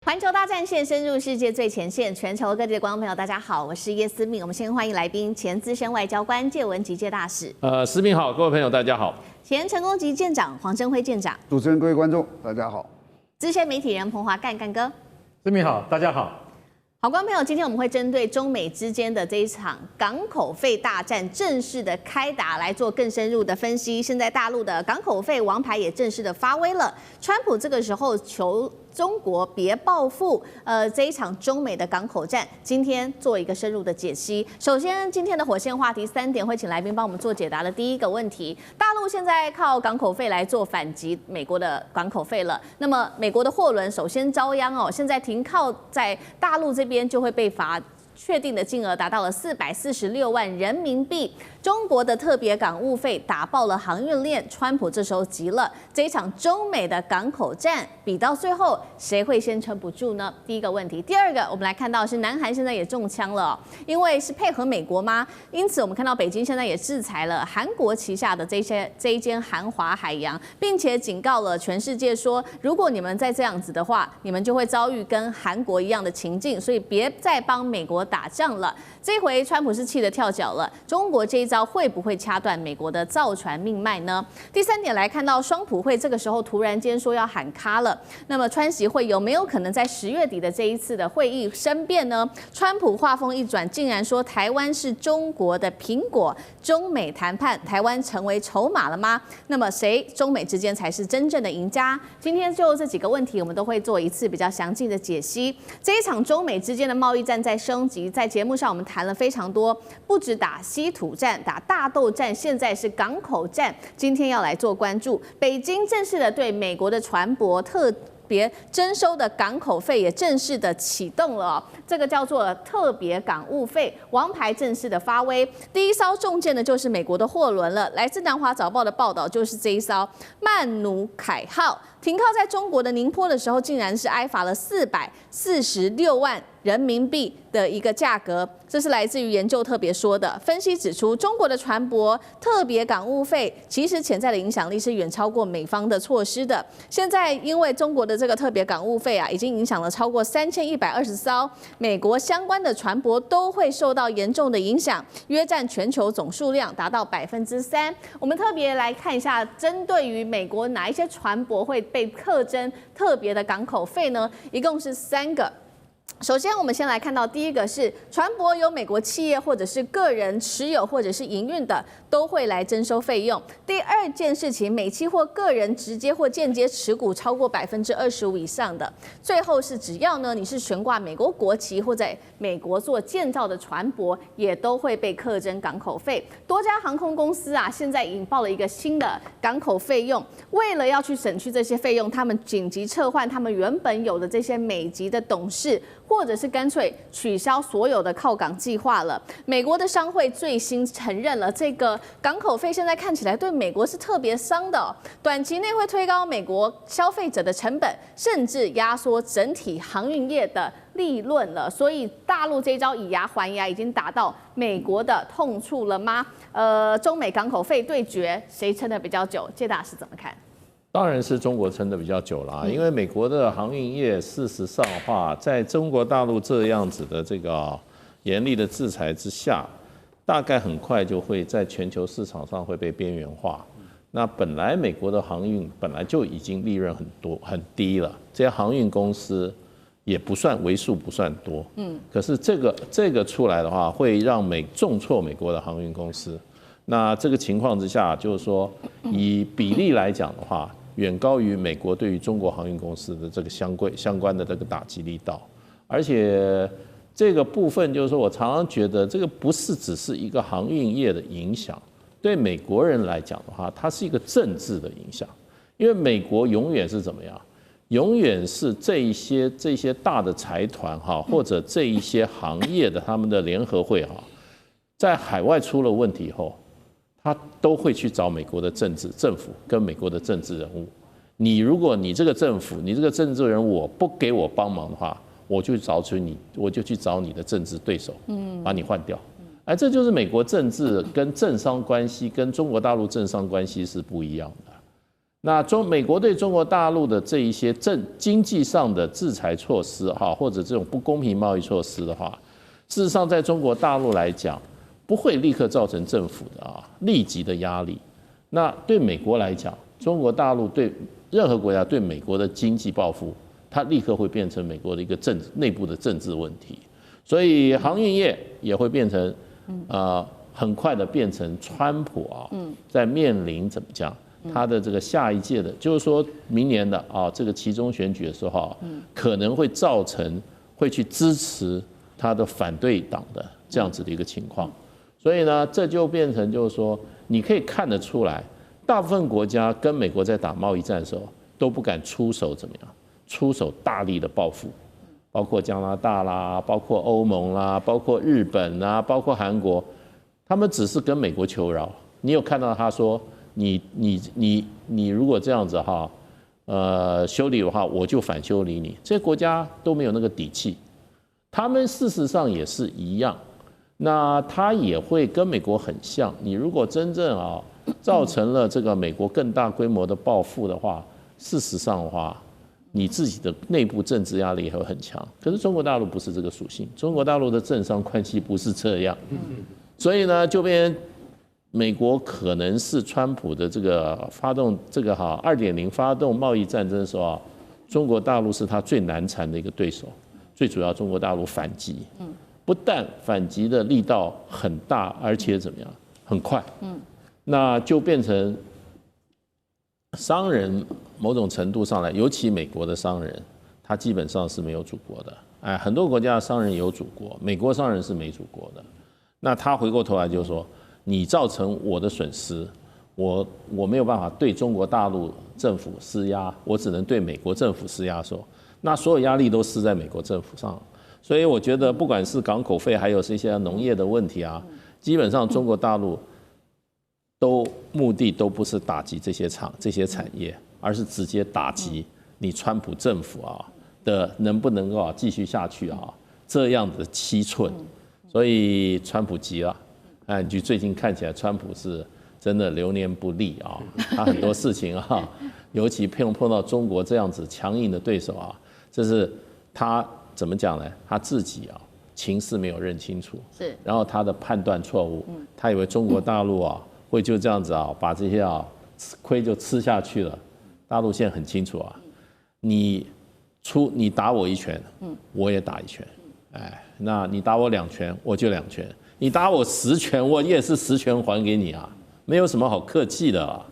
环球大战线深入世界最前线，全球各地的观众朋友，大家好，我是叶思敏。我们先欢迎来宾，前资深外交官介文吉介大使。思敏好，各位朋友大家好。前成功级舰长黄镇辉舰长。主持人、各位观众大家好。资深媒体人彭华干哥。思敏好，大家好。好，观众朋友，今天我们会针对中美之间的这一场港口费大战正式的开打来做更深入的分析。现在大陆的港口费王牌也正式的发威了，川普这个时候求中国别报复，这一场中美的港口战，今天做一个深入的解析。首先，今天的火线话题3点会请来宾帮我们做解答的。第一个问题，大陆现在靠港口费来做反击美国的港口费了。那么，美国的货轮首先遭殃哦，现在停靠在大陆这边就会被罚。确定的金额达到了446万人民币。中国的特别港务费打爆了航运链，川普这时候急了。这一场中美的港口战比到最后，谁会先撑不住呢？第一个问题。第二个，我们来看到是南韩现在也中枪了，因为是配合美国吗？因此我们看到北京现在也制裁了韩国旗下的这一间韩华海洋，并且警告了全世界说，如果你们再这样子的话，你们就会遭遇跟韩国一样的情境，所以别再帮美国打仗了。这回川普是气得跳脚了，中国这一招会不会掐断美国的造船命脉呢？第三点来看到双普会这个时候突然间说要喊卡了，那么川习会有没有可能在10月底的这一次的会议生变呢？川普话锋一转，竟然说台湾是中国的苹果，中美谈判台湾成为筹码了吗？那么谁中美之间才是真正的赢家？今天就这几个问题，我们都会做一次比较详尽的解析。这一场中美之间的贸易战在升级，在节目上我们谈了非常多，不止打稀土战、打大豆战，现在是港口战。今天要来做关注，北京正式的对美国的船舶特别征收的港口费也正式的启动了，这个叫做特别港务费，王牌正式的发威。第一艘中箭的就是美国的货轮了，来自南华早报的报道，就是这一艘曼努凯号停靠在中国的宁波的时候，竟然是挨罚了446万人民币的一个价格，这是来自于研究特别说的。分析指出，中国的船舶特别港务费其实潜在的影响力是远超过美方的措施的。现在因为中国的这个特别港务费啊，已经影响了超过3120艘美国相关的船舶都会受到严重的影响，约占全球总数量达到3%。我们特别来看一下，针对于美国哪一些船舶会被课征特别的港口费呢？一共是3个。首先，我们先来看到第一个是船舶由美国企业或者是个人持有或者是营运的，都会来征收费用。第二件事情，美企或个人直接或间接持股超过25%以上的。最后是只要呢你是悬挂美国国旗或在美国做建造的船舶，也都会被课征港口费。多家航空公司啊，现在引爆了一个新的港口费用，为了要去省去这些费用，他们紧急撤换他们原本有的这些美籍的董事。或者是干脆取消所有的靠港计划了。美国的商会最新承认了，这个港口费现在看起来对美国是特别伤的，短期内会推高美国消费者的成本，甚至压缩整体航运业的利润了。所以大陆这一招以牙还牙，已经打到美国的痛处了吗？中美港口费对决，谁撑得比较久？介大使怎么看？当然是中国撑得比较久啦，因为美国的航运业事实上的话，在中国大陆这样子的这个严厉的制裁之下，大概很快就会在全球市场上会被边缘化。那本来美国的航运本来就已经利润很低了，这些航运公司也不算为数不算多，可是这个出来的话，会让重挫美国的航运公司。那这个情况之下，就是说以比例来讲的话，远高于美国对于中国航运公司的这个相关的这个打击力道，而且这个部分就是说我常常觉得这个不是只是一个航运业的影响，对美国人来讲的话，它是一个政治的影响，因为美国永远是怎么样？永远是这一些大的财团哈，或者这一些行业的他们的联合会哈，在海外出了问题以后。他都会去找美国的政府跟美国的政治人物。如果你这个政府，你这个政治人物不给我帮忙的话，我就去找你的政治对手，把你换掉。哎，这就是美国政治跟政商关系跟中国大陆政商关系是不一样的。那美国对中国大陆的这一些经济上的制裁措施哈，或者这种不公平贸易措施的话，事实上在中国大陆来讲，不会立刻造成政府的立即的压力。那对美国来讲，中国大陆对任何国家对美国的经济报复，它立刻会变成美国的一个内部的政治问题。所以航运业也会变成很快的变成川普在面临怎么讲？他的这个下一届的，就是说明年的这个期中选举的时候可能会造成会去支持他的反对党的这样子的一个情况，所以呢，这就变成就是说，你可以看得出来，大部分国家跟美国在打贸易战的时候都不敢出手怎么样，出手大力的报复，包括加拿大啦，包括欧盟啦，包括日本啦，包括韩国，他们只是跟美国求饶。你有看到他说？你如果这样子修理的话，我就反修理你。这些国家都没有那个底气，他们事实上也是一样。那他也会跟美国很像。你如果真正造成了这个美国更大规模的报复的话，事实上的话，你自己的内部政治压力也会很强。可是中国大陆不是这个属性，中国大陆的政商关系不是这样，所以呢，就变成。美国可能是川普的这个发动这个2.0发动贸易战争的时候中国大陆是他最难缠的一个对手。最主要，中国大陆反击，不但反击的力道很大，而且怎么样，很快，那就变成商人某种程度上来，尤其美国的商人，他基本上是没有祖国的。很多国家的商人有祖国，美国商人是没祖国的。那他回过头来就说。你造成我的损失，我没有办法对中国大陆政府施压，我只能对美国政府施压的时候，那所有压力都施在美国政府上。所以我觉得，不管是港口费，还有是一些农业的问题基本上中国大陆目的都不是打击这些产业，而是直接打击你川普政府的能不能够继续下去这样的七寸。所以川普急了。就最近看起来，川普是真的流年不利他很多事情尤其碰到中国这样子强硬的对手这是他怎么讲呢？他自己情势没有认清楚，是，然后他的判断错误，他以为中国大陆会就这样子把这些亏就吃下去了。大陆现在很清楚你打我一拳，我也打一拳，那你打我2拳，我就2拳。你打我10拳，我也是10拳还给你没有什么好客气的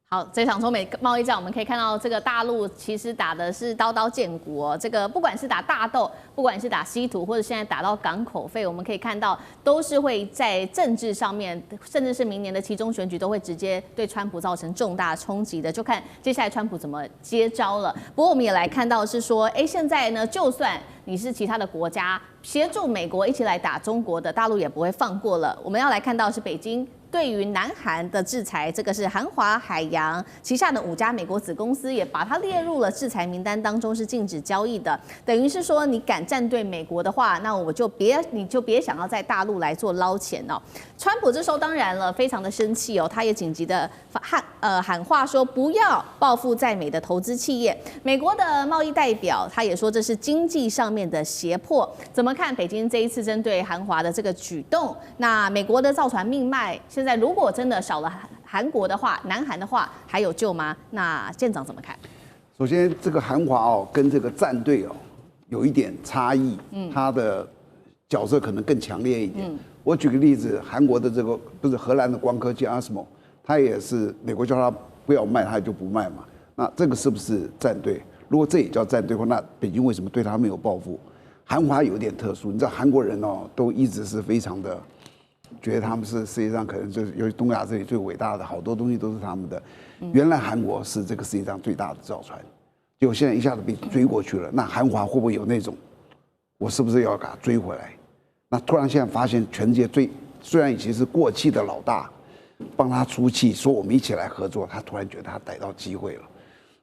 好，这场中美贸易战，我们可以看到，这个大陆其实打的是刀刀见骨这个不管是打大豆，不管是打稀土，或者现在打到港口费，我们可以看到，都是会在政治上面，甚至是明年的期中选举，都会直接对川普造成重大冲击的。就看接下来川普怎么接招了。不过我们也来看到是说，现在呢，就算你是其他的国家协助美国一起来打中国的，大陆也不会放过了。我们要来看到是北京。对于南韩的制裁，这个是韩华海洋旗下的5家美国子公司，也把它列入了制裁名单当中，是禁止交易的。等于是说，你敢站对美国的话，那你就别想要在大陆来做捞钱川普这时候当然了，非常的生气他也紧急的喊话说，不要报复在美的投资企业。美国的贸易代表他也说，这是经济上面的胁迫。怎么看北京这一次针对韩华的这个举动？那美国的造船命脉现在如果真的少了韩国的话，南韩的话还有救吗？那舰长怎么看？首先，这个韩华跟这个战队有一点差异，他的角色可能更强烈一点。我举个例子，韩国的这个不是荷兰的光科技 ASML， 他也是美国叫他不要卖，他就不卖嘛。那这个是不是战队？如果这也叫战队的话，那北京为什么对他没有报复？韩华有点特殊，你知道韩国人都一直是非常的。觉得他们是世界上可能就是尤其东亚这里最伟大的，好多东西都是他们的。原来韩国是这个世界上最大的造船，结果现在一下子被追过去了。那韩华会不会有那种，我是不是要给他追回来？那突然现在发现全世界虽然已经是过气的老大，帮他出气，说我们一起来合作，他突然觉得他逮到机会了。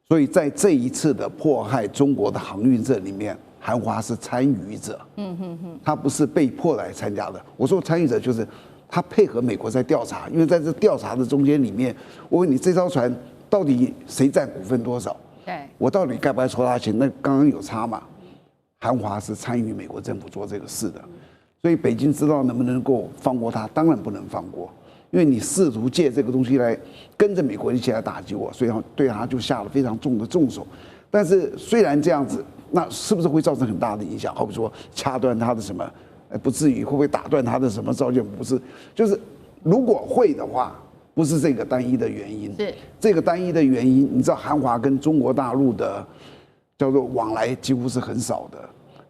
所以在这一次的迫害中国的航运社里面，韩华是参与者，他不是被迫来参加的。我说参与者就是他配合美国在调查，因为在这调查的中间里面，我问你这艘船到底谁占股份多少？对，我到底该不该抽他钱？那刚刚有差嘛？韩华是参与美国政府做这个事的，所以北京知道能不能够放过他，当然不能放过，因为你试图借这个东西来跟着美国一起来打击我，所以对他就下了非常重的重手。但是虽然这样子，那是不是会造成很大的影响？好比说掐断他的什么？不至于，会不会打断他的什么造舰？不是，就是如果会的话，不是这个单一的原因。是这个单一的原因，你知道韩华跟中国大陆的叫做往来几乎是很少的，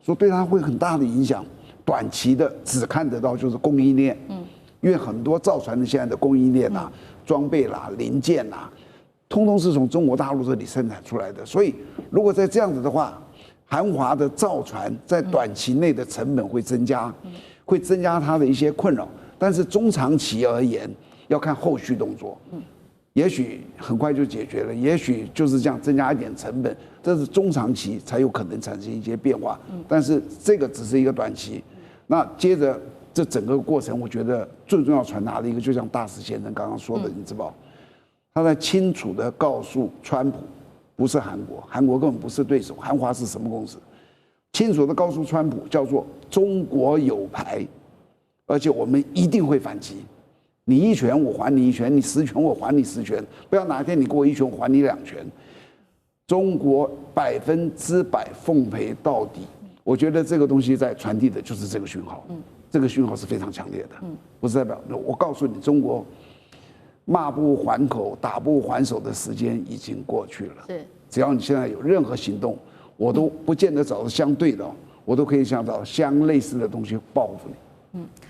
所以对它会很大的影响。短期的只看得到就是供应链，因为很多造船的现在的供应链啊、装备啦、零件啦，通通是从中国大陆这里生产出来的。所以如果在这样子的话，韩华的造船在短期内的成本会增加，会增加它的一些困扰。但是中长期而言，要看后续动作。也许很快就解决了，也许就是这样增加一点成本，这是中长期才有可能产生一些变化。但是这个只是一个短期。那接着这整个过程，我觉得最重要传达的一个，就像大石先生刚刚说的，你知道，他在清楚的告诉川普，不是韩国，韩国根本不是对手，韩华是什么公司？清楚的告诉川普，叫做中国有牌，而且我们一定会反击。你一拳我还你一拳，你10拳我还你10拳，不要哪一天你给我1拳我还你2拳。中国100%奉陪到底。我觉得这个东西在传递的就是这个讯号，这个讯号是非常强烈的，不是代表我告诉你，中国骂不还口、打不还手的时间已经过去了。是，只要你现在有任何行动，我都不见得找到相对的，我都可以想找相类似的东西报复你。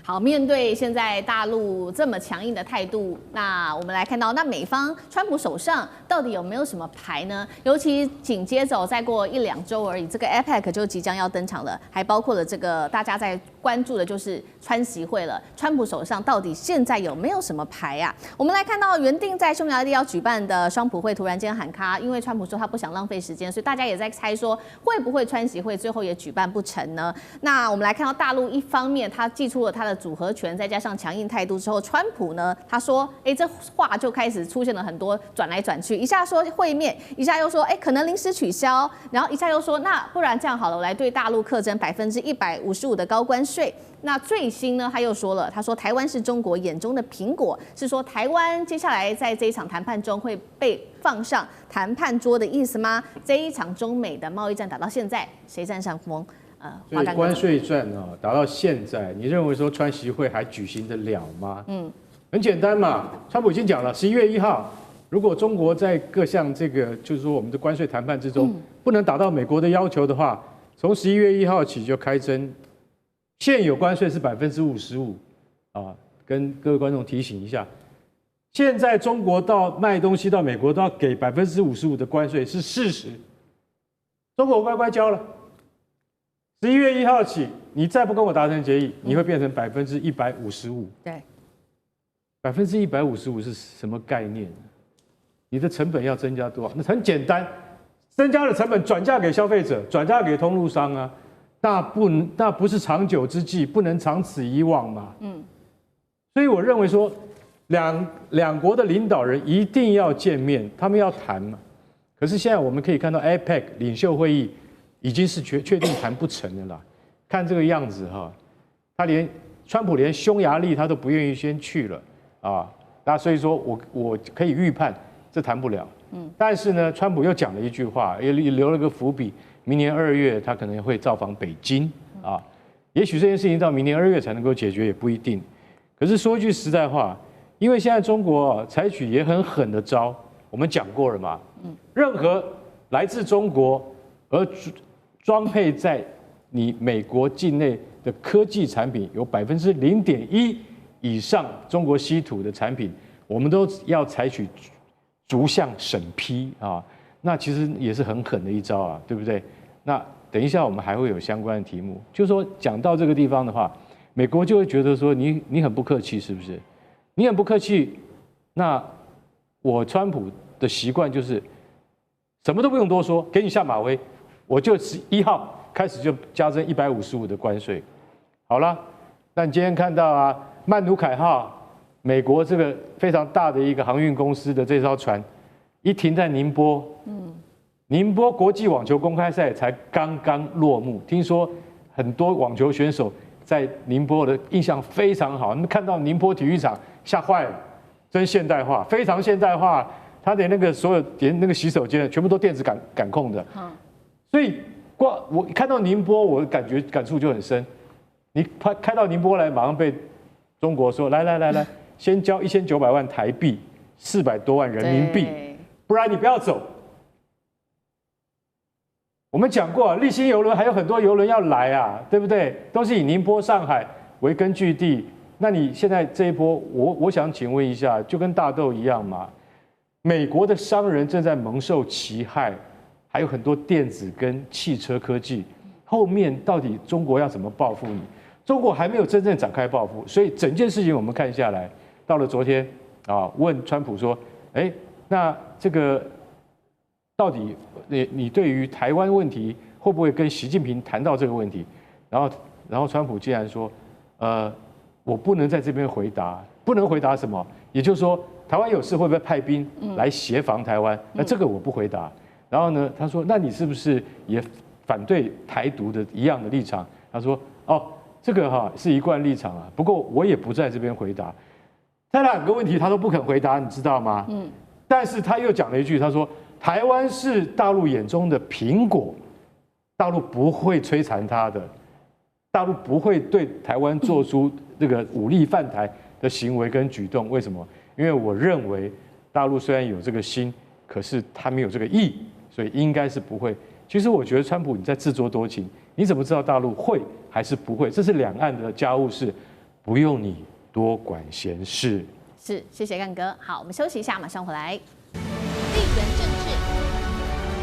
好，面对现在大陆这么强硬的态度，那我们来看到，那美方川普手上到底有没有什么牌呢？尤其紧接着再过1、2周而已，这个 APEC 就即将要登场了，还包括了这个大家在关注的就是川习会了。川普手上到底现在有没有什么牌啊？我们来看到原定在匈牙利要举办的双普会突然间喊卡，因为川普说他不想浪费时间，所以大家也在猜说会不会川习会最后也举办不成呢？那我们来看到大陆一方面他祭出了他的组合拳，再加上强硬态度之后，川普呢他说，这话就开始出现了很多转来转去，一下说会面，一下又说，可能临时取消，然后一下又说，那不然这样好了，我来对大陆课征155%的高关税。那最新呢，他又说了，他说台湾是中国眼中的苹果，是说台湾接下来在这一场谈判中会被放上谈判桌的意思吗？这一场中美的贸易战打到现在，谁占上风？所以关税战啊，打到现在，你认为说川习会还举行得了吗？很简单嘛，川普已经讲了，11月1号，如果中国在各项这个就是说我们的关税谈判之中不能达到美国的要求的话，从11月1号起就开征，现有关税是55%啊，跟各位观众提醒一下，现在中国到卖东西到美国都要给55%的关税是事实，中国乖乖交了。11月1号起，你再不跟我达成协议，你会变成155%。对，155%是什么概念？你的成本要增加多少？那很简单，增加的成本转嫁给消费者，转嫁给通路商啊，那不是长久之计，不能长此以往嘛。所以我认为说，两国的领导人一定要见面，他们要谈嘛。可是现在我们可以看到 APEC 领袖会议。已经是确定谈不成的啦，看这个样子哈，川普连匈牙利他都不愿意先去了啊，那所以说我可以预判这谈不了，但是呢，川普又讲了一句话，也留了个伏笔，明年2月他可能会造访北京啊，也许这件事情到明年2月才能够解决也不一定，可是说句实在话，因为现在中国采取也很狠的招，我们讲过了嘛，任何来自中国而装配在你美国境内的科技产品有0.1%以上中国稀土的产品，我们都要采取逐项审批啊。那其实也是很狠的一招啊，对不对？那等一下我们还会有相关的题目，就是说讲到这个地方的话，美国就会觉得说你很不客气，是不是？你很不客气，那我川普的习惯就是什么都不用多说，给你下马威。我就1号开始就加征155%的关税，好了。那你今天看到啊，曼努凯号，美国这个非常大的一个航运公司的这艘船，一停在宁波，宁波国际网球公开赛才刚刚落幕，听说很多网球选手在宁波的印象非常好，你们看到宁波体育场吓坏了，真现代化，非常现代化，他连那个所有连那个洗手间全部都电子感控的，所以我看到宁波，我感触就很深。你开到宁波来，马上被中国说来，先交1900万台币，400多万人民币，不然你不要走。我们讲过，立新邮轮还有很多邮轮要来啊，对不对？都是以宁波、上海为根据地。那你现在这一波，我想请问一下，就跟大豆一样嘛？美国的商人正在蒙受其害，还有很多电子跟汽车科技，后面到底中国要怎么报复你？中国还没有真正展开报复，所以整件事情我们看下来，到了昨天啊，问川普说，那这个到底你对于台湾问题会不会跟习近平谈到这个问题？然后川普竟然说，我不能在这边回答，不能回答什么？也就是说，台湾有事会不会派兵来协防台湾？那这个我不回答。然后呢，他说，那你是不是也反对台独的一样的立场？他说，这个是一贯立场啊，不过我也不在这边回答。他2个问题他都不肯回答，你知道吗？但是他又讲了一句，他说台湾是大陆眼中的苹果，大陆不会摧残它的，大陆不会对台湾做出这个武力犯台的行为跟举动。为什么？因为我认为大陆虽然有这个心，可是他没有这个意，所以应该是不会。其实我觉得川普你在自作多情，你怎么知道大陆会还是不会？这是两岸的家务事，不用你多管闲事。是，谢谢干哥。好，我们休息一下，马上回来。地缘政治、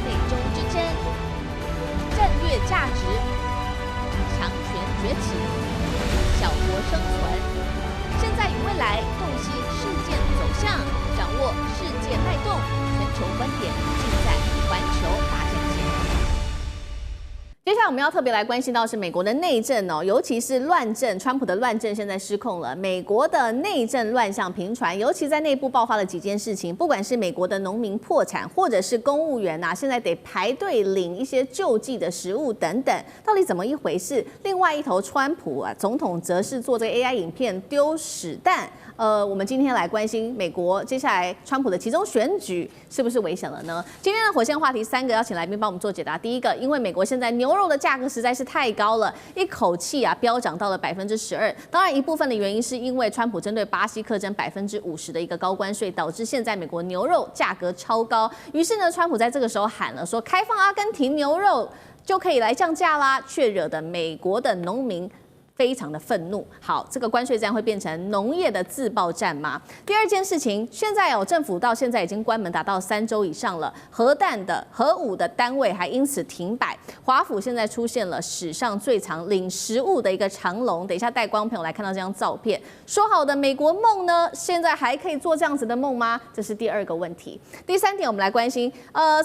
美中之争、战略价值、强权崛起、小国生存，现在与未来洞悉事件走向，掌握世界脉动，全球观点尽在环球大战线。接下来我们要特别来关心到是美国的内政哦，尤其是乱政，川普的乱政现在失控了。美国的内政乱象频传，尤其在内部爆发了几件事情，不管是美国的农民破产，或者是公务员现在得排队领一些救济的食物等等，到底怎么一回事？另外一头，川普总统则是做这个 AI 影片丢屎弹。我们今天来关心美国接下来川普的其中选举是不是危险了呢？今天的火线话题3个邀请来宾帮我们做解答。第一个，因为美国现在牛肉的价格实在是太高了，一口气飙涨到了12%。当然，一部分的原因是因为川普针对巴西课征50%的一个高关税，导致现在美国牛肉价格超高。于是呢，川普在这个时候喊了说，开放阿根廷牛肉就可以来降价啦，却惹得美国的农民非常的愤怒。好，这个关税战会变成农业的自爆战吗？第二件事情，现在政府到现在已经关门达到3周以上了，核武的单位还因此停摆。华府现在出现了史上最长领食物的一个长龙，等一下带观众朋友来看到这张照片。说好的美国梦呢？现在还可以做这样子的梦吗？这是第2个问题。第3点，我们来关心，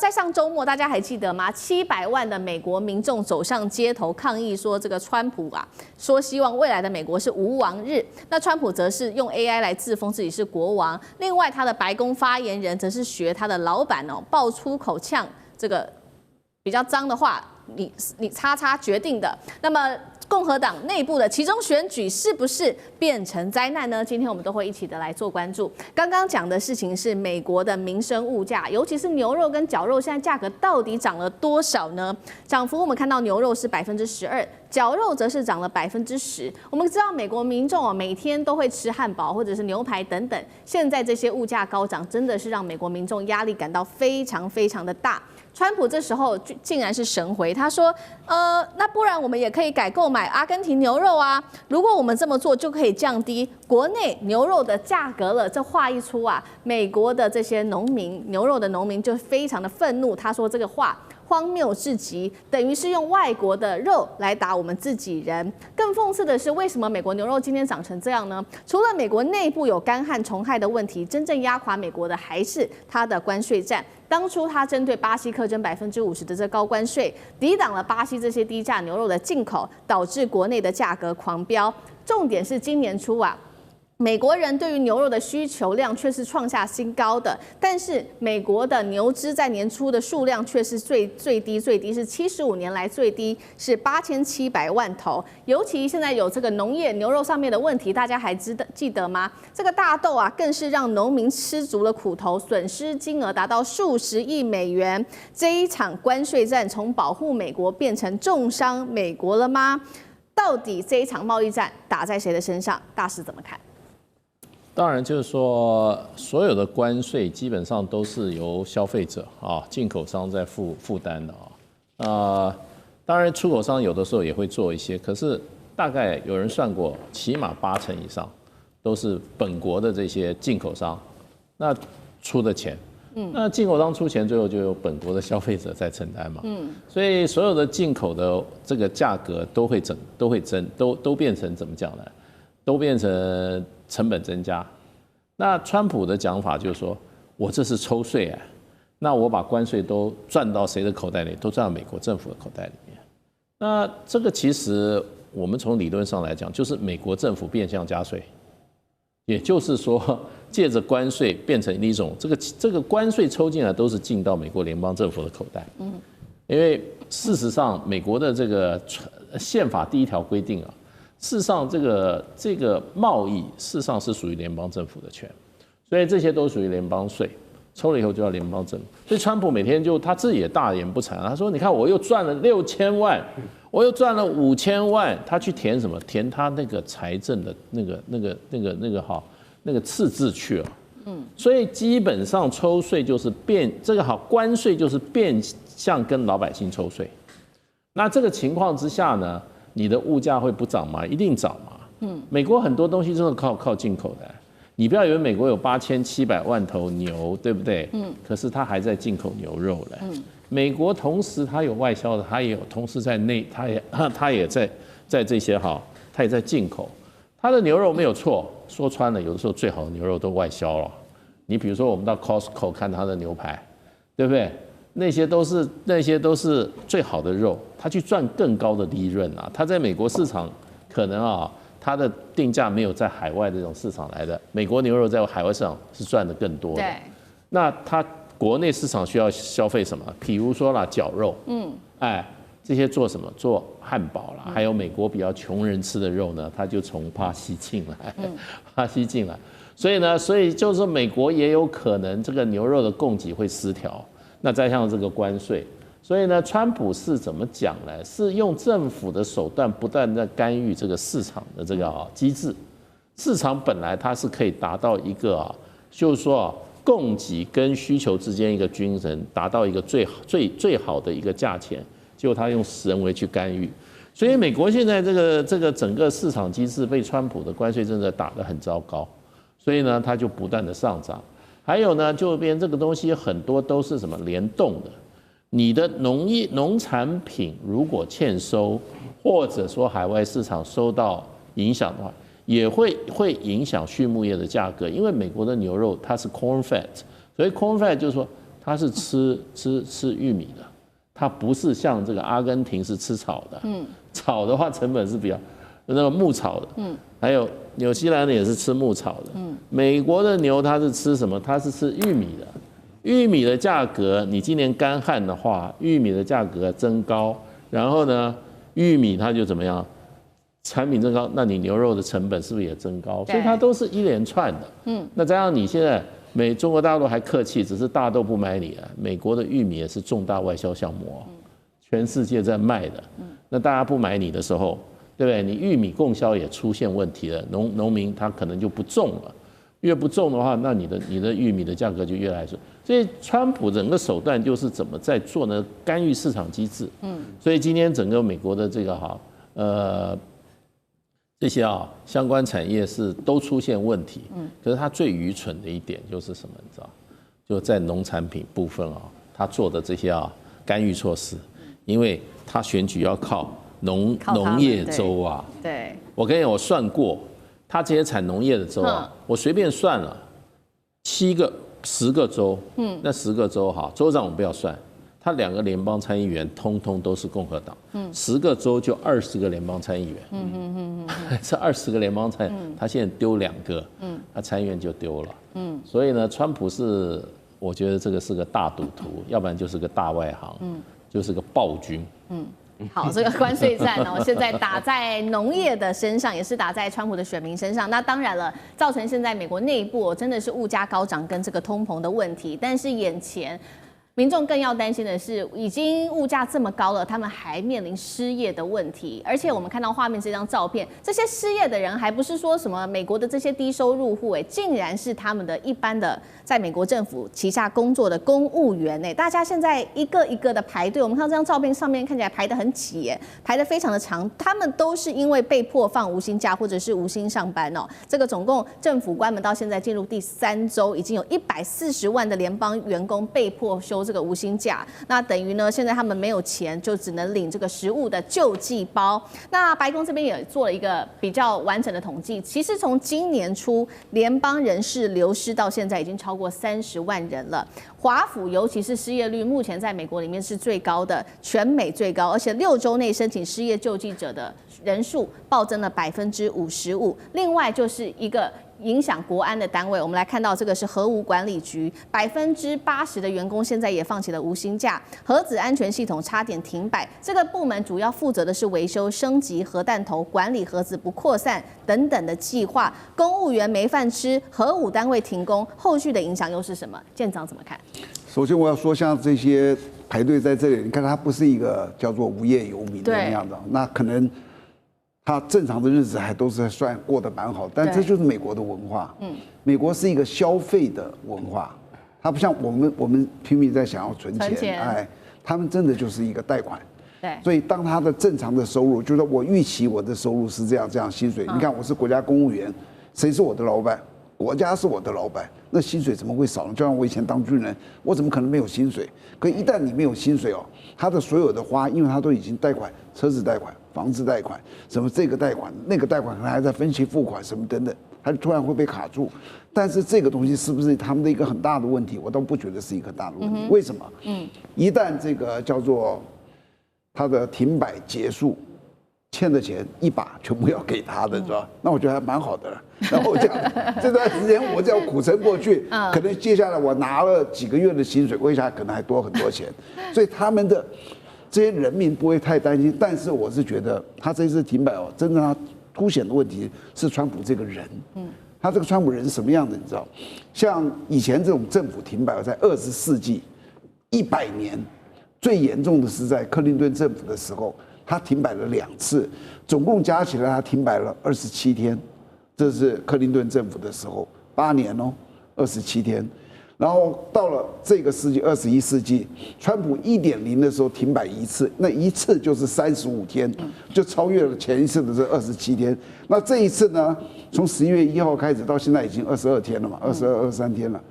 在上周末大家还记得吗？700万的美国民众走上街头抗议，说这个川普说希望未来的美国是无王日，那川普则是用 AI 来自封自己是国王。另外，他的白宫发言人则是学他的老板爆出口呛，这个比较脏的话，你叉叉决定的。那么共和党内部的其中选举是不是变成灾难呢？今天我们都会一起的来做关注。刚刚讲的事情是美国的民生物价，尤其是牛肉跟绞肉，现在价格到底涨了多少呢？涨幅我们看到牛肉是12%，绞肉则是涨了10%。我们知道美国民众每天都会吃汉堡或者是牛排等等，现在这些物价高涨，真的是让美国民众压力感到非常非常的大。川普这时候竟然是神回，他说，那不然我们也可以改购买阿根廷牛肉啊，如果我们这么做，就可以降低国内牛肉的价格了。这话一出美国的这些牛肉的农民就非常的愤怒，他说这个话荒谬至极，等于是用外国的肉来打我们自己人。更讽刺的是，为什么美国牛肉今天涨成这样呢？除了美国内部有干旱虫害的问题，真正压垮美国的还是它的关税战。当初他针对巴西课征50%的这高关税，抵挡了巴西这些低价牛肉的进口，导致国内的价格狂飙。重点是今年初美国人对于牛肉的需求量却是创下新高的，但是美国的牛只在年初的数量却是最低是75年来最低，是8700万头。尤其现在有这个农业牛肉上面的问题，大家还记得吗？这个大豆啊，更是让农民吃足了苦头，损失金额达到数十亿美元。这一场关税战从保护美国变成重伤美国了吗？到底这一场贸易战打在谁的身上？大师怎么看？当然，就是说，所有的关税基本上都是由消费者进口商在负担的当然，出口商有的时候也会做一些，可是大概有人算过，起码80%以上都是本国的这些进口商那出的钱。那进口商出钱，最后就由本国的消费者在承担嘛。所以所有的进口的这个价格都会变成怎么讲呢？都变成成本增加。那川普的讲法就是说，我这是抽税啊，那我把关税都赚到谁的口袋里？都赚到美国政府的口袋里面。那这个其实我们从理论上来讲，就是美国政府变相加税，也就是说，借着关税变成一种这个关税抽进来都是进到美国联邦政府的口袋。因为事实上，美国的这个宪法第1条规定啊。事实上，这个贸易事实上是属于联邦政府的权，所以这些都属于联邦税，抽了以后就要联邦政府。所以川普每天就他自己也大言不惭，他说：“你看，我又赚了6000万，我又赚了5000万。”他去填什么？填他那个财政的那个赤字去了。所以基本上抽税就是关税就是变相跟老百姓抽税。那这个情况之下呢？你的物价会不涨吗？一定涨嘛。美国很多东西真的靠进口的。你不要以为美国有8700万头牛，对不对？可是它还在进口牛肉嘞。美国同时它有外销的，它也有同时在内，它也在这些它也在进口。它的牛肉没有错，说穿了，有的时候最好的牛肉都外销了。你比如说我们到 Costco 看它的牛排，对不对？那些都是最好的肉，他去赚更高的利润啊！他在美国市场可能它的定价没有在海外这种市场来的。美国牛肉在海外市场是赚的更多的。对。那它国内市场需要消费什么？比如说绞肉，这些做什么？做汉堡啦，还有美国比较穷人吃的肉呢，它就从巴西进来，所以就是说美国也有可能这个牛肉的供给会失调。那再像这个关税，所以呢，川普是怎么讲呢？是用政府的手段不断在干预这个市场的这个机制。市场本来它是可以达到一个就是说供给跟需求之间一个均衡，达到一个最好的一个价钱，结果他用人为去干预。所以美国现在这个整个市场机制被川普的关税政策打得很糟糕，所以呢，它就不断的上涨。还有呢，就变这个东西很多都是什么联动的，你的农产品如果欠收，或者说海外市场受到影响的话，也会影响畜牧业的价格，因为美国的牛肉它是 corn fat， 所以 corn fat 就是说它是吃玉米的，它不是像这个阿根廷是吃草的，草的话成本是比较那个牧草的，还有纽西兰的也是吃牧草的，美国的牛它是吃什么？它是吃玉米的，玉米的价格，你今年干旱的话，玉米的价格增高，然后呢，玉米它就怎么样？产品增高，那你牛肉的成本是不是也增高？所以它都是一连串的。那加上你现在中国大陆还客气，只是大豆不买你啊，美国的玉米也是重大外销项目，全世界在卖的。那大家不买你的时候，对不对？你玉米供销也出现问题了，农民他可能就不种了，越不种的话，那你的玉米的价格就越来越少。所以川普整个手段就是怎么在做呢？干预市场机制。所以今天整个美国的这个这些相关产业是都出现问题。可是他最愚蠢的一点就是什么？你知道？就在农产品部分他做的这些干预措施，因为他选举要靠农业州对，我跟你讲，我算过，他这些产农业的州我随便算了10个州，那10个州州长我们不要算，他2个联邦参议员通通都是共和党，10个州就20个联邦参议员，这20个联邦参议，他现在丢2个，他参议员就丢了，所以呢，川普是我觉得这个是个大赌徒，要不然就是个大外行，就是个暴君，好，这个关税战哦，现在打在农业的身上，也是打在川普的选民身上。那当然了，造成现在美国内部真的是物价高涨跟这个通膨的问题。但是眼前民众更要担心的是，已经物价这么高了，他们还面临失业的问题。而且我们看到画面这张照片，这些失业的人还不是说什么美国的这些低收入户，竟然是他们的一般的在美国政府旗下工作的公务员大家现在一个一个的排队，我们看到这张照片上面看起来排得很挤排得非常的长，他们都是因为被迫放无薪假或者是无薪上班这个总共政府关门到现在进入第3周，已经有140万的联邦员工被迫休这个无薪假，那等于呢，现在他们没有钱，就只能领这个食物的救济包。那白宫这边也做了一个比较完整的统计，其实从今年初联邦人事流失到现在已经超过30万人了。华府尤其是失业率目前在美国里面是最高的，全美最高，而且6周内申请失业救济者的人数暴增了55%。另外就是一个影响国安的单位，我们来看到这个是核武管理局，80%的员工现在也放弃了无薪假，核子安全系统差点停摆。这个部门主要负责的是维修、升级核弹头、管理核子不扩散等等的计划。公务员没饭吃，核武单位停工，后续的影响又是什么？舰长怎么看？首先我要说，像这些排队在这里，你看他不是一个叫做无业游民的那样的，那可能他正常的日子还都是算过得蛮好，但这就是美国的文化。美国是一个消费的文化，它不像我们拼命在想要存钱，他们真的就是一个贷款。对，所以当他的正常的收入，就是我预期我的收入是这样薪水，你看我是国家公务员，谁是我的老板？国家是我的老板，那薪水怎么会少呢？就像我以前当军人，我怎么可能没有薪水？可一旦你没有薪水他的所有的花，因为他都已经贷款，车子贷款、房子贷款，什么这个贷款、那个贷款，可能还在分期付款什么等等，他突然会被卡住。但是这个东西是不是他们的一个很大的问题？我倒不觉得是一个很大的问题。为什么？一旦这个叫做他的停摆结束，欠的钱一把全部要给他的，是吧？那我觉得还蛮好的了。然后这样这段时间我只要苦撑过去，可能接下来我拿了几个月的薪水，未来可能还多很多钱。所以他们的这些人民不会太担心。但是我是觉得他这次停摆真正他凸显的问题是川普这个人。他这个川普人是什么样的？你知道，像以前这种政府停摆，在20世纪100年最严重的是在克林顿政府的时候。他停摆了2次，总共加起来他停摆了27天，这是克林顿政府的时候，8年27天。然后到了这个世纪21世纪，川普1.0的时候停摆1次，那1次就是35天，就超越了前一次的这27天。那这一次呢，从11月1号开始到现在已经22天了嘛，22、23天了，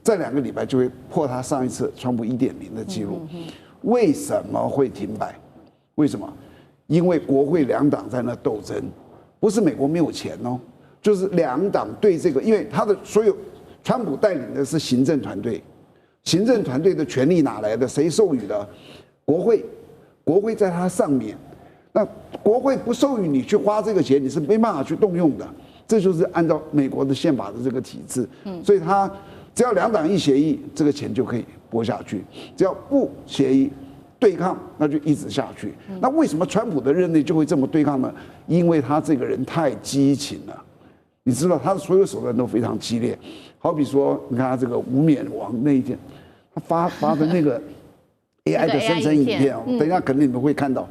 再2个礼拜就会破他上一次川普1.0的记录。为什么会停摆？为什么？因为国会2党在那斗争，不是美国没有钱就是2党对这个，因为他的所有，川普带领的是行政团队，行政团队的权力哪来的？谁授予的？国会，国会在他上面，那国会不授予你去花这个钱，你是没办法去动用的，这就是按照美国的宪法的这个体制。所以他只要2党一协议，这个钱就可以拨下去；只要不协议，对抗那就一直下去。那为什么川普的任内就会这么对抗呢？因为他这个人太激情了，你知道他的所有手段都非常激烈。好比说，你看他这个无冕王那一天，他发的那个 AI 的生成影片等一下可能你们会看到。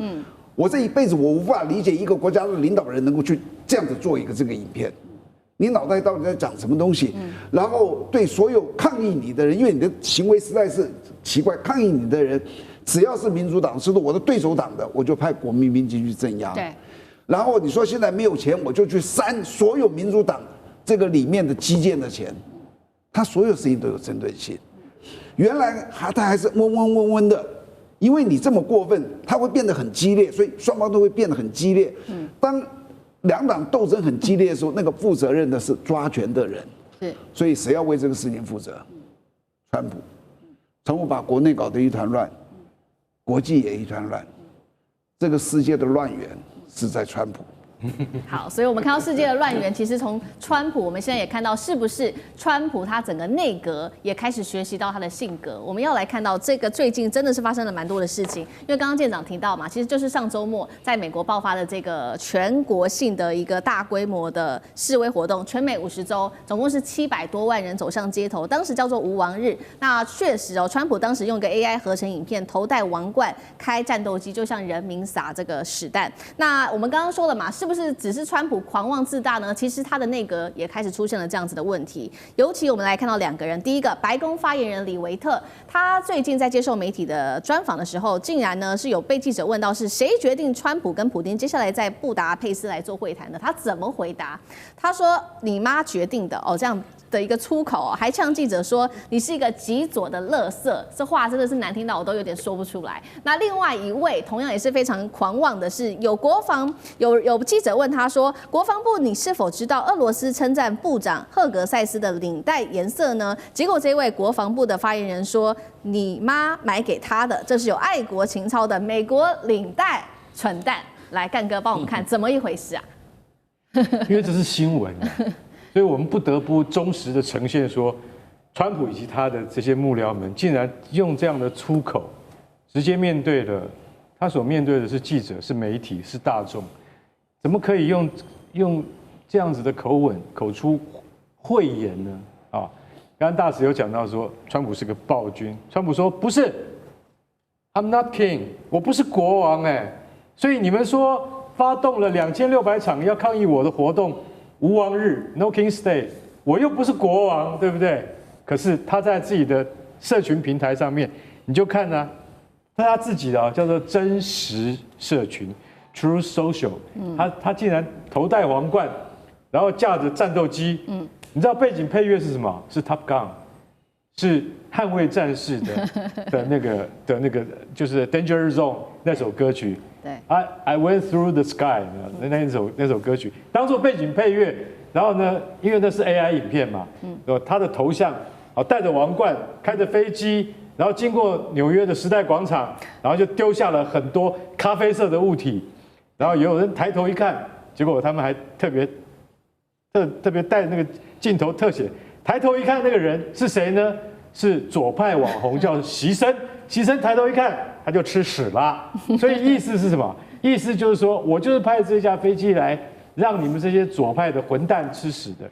我这一辈子我无法理解一个国家的领导人能够去这样子做一个这个影片。你脑袋到底在讲什么东西？然后对所有抗议你的人，因为你的行为实在是奇怪，抗议你的人。只要是民主党是我的对手党的，我就派国民兵进去镇压。对，然后你说现在没有钱，我就去删所有民主党这个里面的基建的钱。他所有事情都有针对性。原来他还是温的，因为你这么过分，他会变得很激烈，所以双方都会变得很激烈。当2党斗争很激烈的时候，那个负责任的是抓权的人。所以谁要为这个事情负责？川普把国内搞得一团乱。国际也一团乱。这个世界的乱源是在川普。好，所以我们看到世界的乱源，其实从川普，我们现在也看到是不是川普他整个内阁也开始学习到他的性格。我们要来看到这个最近真的是发生了蛮多的事情，因为刚刚舰长提到嘛，其实就是上周末在美国爆发的这个全国性的一个大规模的示威活动，全美50州总共是700多万人走上街头，当时叫做无王日。那确实哦，川普当时用一个 AI 合成影片，头戴王冠，开战斗机，就向人民撒这个屎弹。那我们刚刚说了嘛，是不是只是川普狂妄自大呢？其实他的内阁也开始出现了这样子的问题。尤其我们来看到2个人，第一个白宫发言人李维特，他最近在接受媒体的专访的时候，竟然呢是有被记者问到是谁决定川普跟普丁接下来在布达佩斯来做会谈的，他怎么回答？他说：“你妈决定的哦。”这样的一个出口哦，还呛记者说你是一个极左的垃圾，这话真的是难听到我都有点说不出来。那另外一位同样也是非常狂妄的是，有记者问他说，国防部你是否知道俄罗斯称赞部长赫格塞斯的领带颜色呢？结果这位国防部的发言人说，你妈买给他的，这是有爱国情操的美国领带，蠢蛋。来，干哥帮我们看怎么一回事啊？因为这是新闻。所以我们不得不忠实的呈现说，川普以及他的这些幕僚们，竟然用这样的粗口，直接面对了他所面对的是记者、是媒体、是大众，怎么可以用这样子的口吻口出秽言呢？啊，刚刚大使有讲到说，川普是个暴君，川普说不是 ，I'm not king， 我不是国王哎，所以你们说发动了2600场要抗议我的活动。无王日 ，No King's Day， 我又不是国王，对不对？可是他在自己的社群平台上面，你就看啊，他自己的叫做真实社群 （True Social），他竟然头戴王冠，然后驾着战斗机，你知道背景配乐是什么？是 Top Gun， 是捍卫战士的那个就是 Danger Zone 那首歌曲。对 I went through the sky 那首歌曲当做背景配乐，然后呢，因为那是 AI 影片嘛，他的头像戴着王冠，开着飞机，然后经过纽约的时代广场，然后就丢下了很多咖啡色的物体，然后也有人抬头一看，结果他们还特别带那个镜头特写，抬头一看那个人是谁呢？是左派网红叫习生，习生抬头一看，他就吃屎了。所以意思是什么？意思就是说我就是派这架飞机来让你们这些左派的混蛋吃屎的。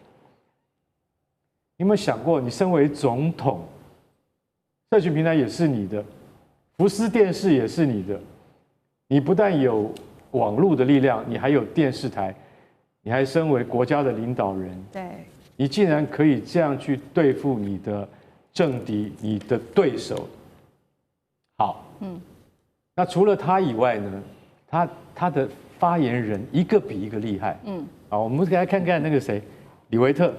你有没有想过，你身为总统，社群平台也是你的，福斯电视也是你的，你不但有网络的力量，你还有电视台，你还身为国家的领导人，对，你竟然可以这样去对付你的政敌、你的对手。好，那除了他以外呢，他的发言人一个比一个厉害，好，我们来看看那个谁，李维特。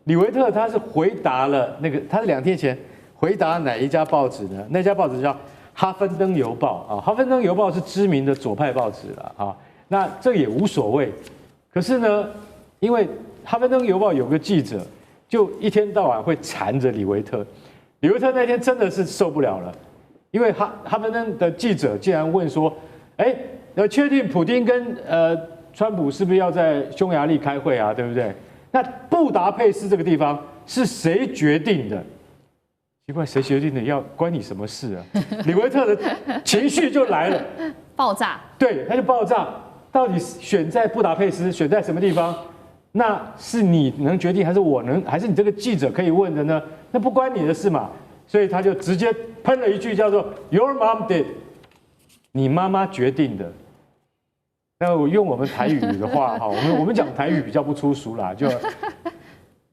李维特他是回答了那个，他是2天前回答哪一家报纸呢？那家报纸叫《哈芬登邮报》啊，《哈芬登邮报》是知名的左派报纸了啊。那这个也无所谓，可是呢，因为《哈芬登邮报》有个记者，就一天到晚会缠着李维特。李维特那天真的是受不了了，因为哈芬登的记者竟然问说：“哎，确定普丁跟川普是不是要在匈牙利开会啊？对不对？那布达佩斯这个地方是谁决定的？奇怪，谁决定的？要关你什么事啊？”李维特的情绪就来了，爆炸。对，他就爆炸。到底选在布达佩斯，选在什么地方？那是你能决定，还是我能，还是你这个记者可以问的呢？那不关你的事嘛。所以他就直接喷了一句叫做 "Your mom did"， 你妈妈决定的。那我用我们台语的话哈，我们讲台语比较不粗俗啦，就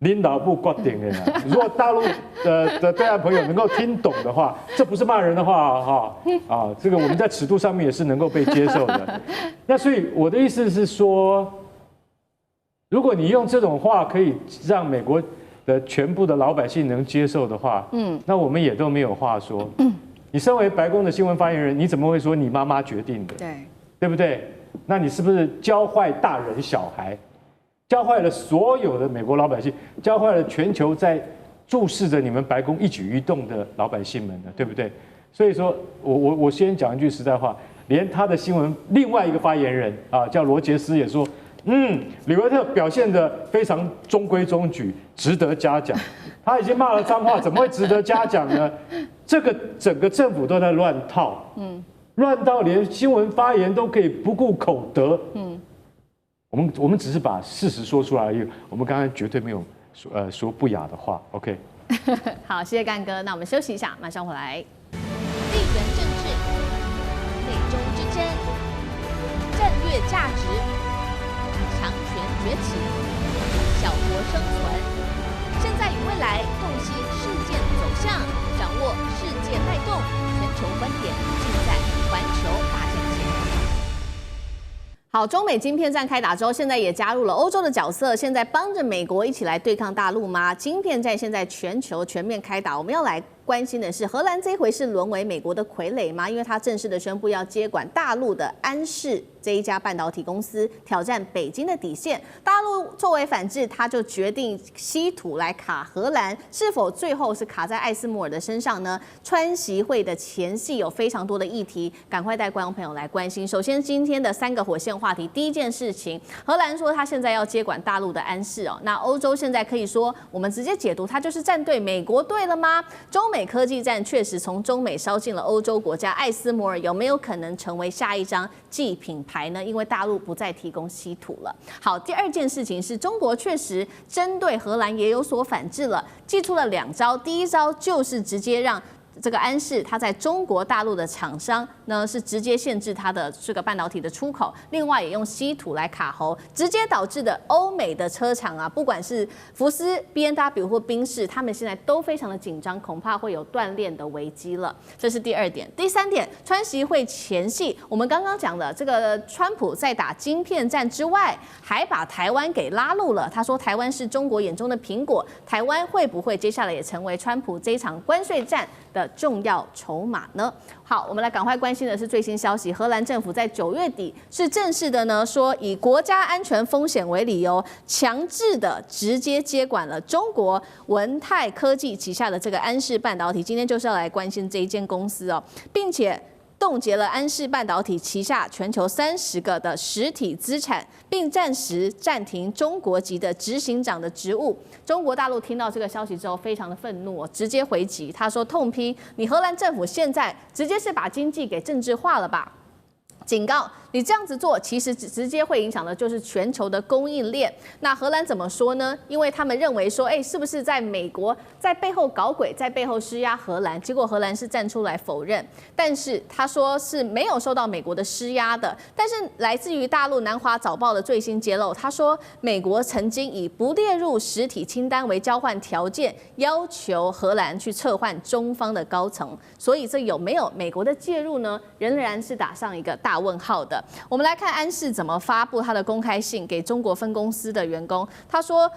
领导部决定的啦。如果大陆的对岸朋友能够听懂的话，这不是骂人的话哈啊，这个我们在尺度上面也是能够被接受的。那所以我的意思是说，如果你用这种话可以让美国的全部的老百姓能接受的话，那我们也都没有话说。你身为白宫的新闻发言人，你怎么会说你妈妈决定的？对，对不对？那你是不是教坏大人小孩，教坏了所有的美国老百姓，教坏了全球在注视着你们白宫一举一动的老百姓们呢？对不对？所以说我先讲一句实在话，连他的新闻另外一个发言人啊，叫罗杰斯也说，李维特表现得非常中规中矩，值得嘉奖。他已经骂了脏话，怎么会值得嘉奖呢？这个整个政府都在乱套，乱到连新闻发言都可以不顾口德，我们只是把事实说出来而已，我们刚才绝对没有说不雅的话 ，OK。好，谢谢干哥，那我们休息一下，马上回来。地缘政治、美中之争、战略价值、强权崛起、小国生存，现在与未来洞悉事件走向，掌握世界脉动，全球观点尽在环球大战线。好，中美晶片战开打之后，现在也加入了欧洲的角色，现在帮着美国一起来对抗大陆吗？晶片战现在全球全面开打，我们要来关心的是，荷兰这一回是沦为美国的傀儡吗？因为他正式的宣布要接管大陆的安氏这一家半导体公司，挑战北京的底线。大陆作为反制，他就决定稀土来卡荷兰，是否最后是卡在艾斯摩尔的身上呢？川习会的前夕有非常多的议题，赶快带观众朋友来关心。首先，今天的3个火线话题，第一件事情，荷兰说他现在要接管大陆的安氏哦，那欧洲现在可以说，我们直接解读它就是站队美国队了吗？中美科技战确实从中美烧进了欧洲国家，艾斯摩尔有没有可能成为下一张记品牌呢？因为大陆不再提供稀土了。好，第二件事情是中国确实针对荷兰也有所反制了，祭出了2招，第一招就是直接让这个安氏它在中国大陆的厂商呢是直接限制它的这个半导体的出口，另外也用稀土来卡喉，直接导致的欧美的车厂啊，不管是福斯、B&W 或宾士，他们现在都非常的紧张，恐怕会有断链的危机了。这是第2点。第3点，川习会前夕，我们刚刚讲的这个川普在打晶片战之外，还把台湾给拉入了。他说台湾是中国眼中的苹果，台湾会不会接下来也成为川普这一场关税战的重要筹码呢？好，我们来赶快关心的是最新消息，荷兰政府在9月底是正式的呢，说以国家安全风险为理由，强制的直接接管了中国文泰科技旗下的这个安氏半导体。今天就是要来关心这一间公司哦，并且冻结了安氏半导体旗下全球30个的实体资产，并暂时暂停中国籍的执行长的职务。中国大陆听到这个消息之后，非常的愤怒，直接回击，他说痛批你荷兰政府现在直接是把经济给政治化了吧，警告你这样子做，其实直接会影响的就是全球的供应链。那荷兰怎么说呢？因为他们认为说，是不是在美国在背后搞鬼，在背后施压荷兰？结果荷兰是站出来否认，但是他说是没有受到美国的施压的。但是来自于大陆南华早报的最新揭露，他说美国曾经以不列入实体清单为交换条件，要求荷兰去撤换中方的高层。所以这有没有美国的介入呢？仍然是打上一个大问号的。我们来看安氏怎么发布他的公开信给中国分公司的员工。他说，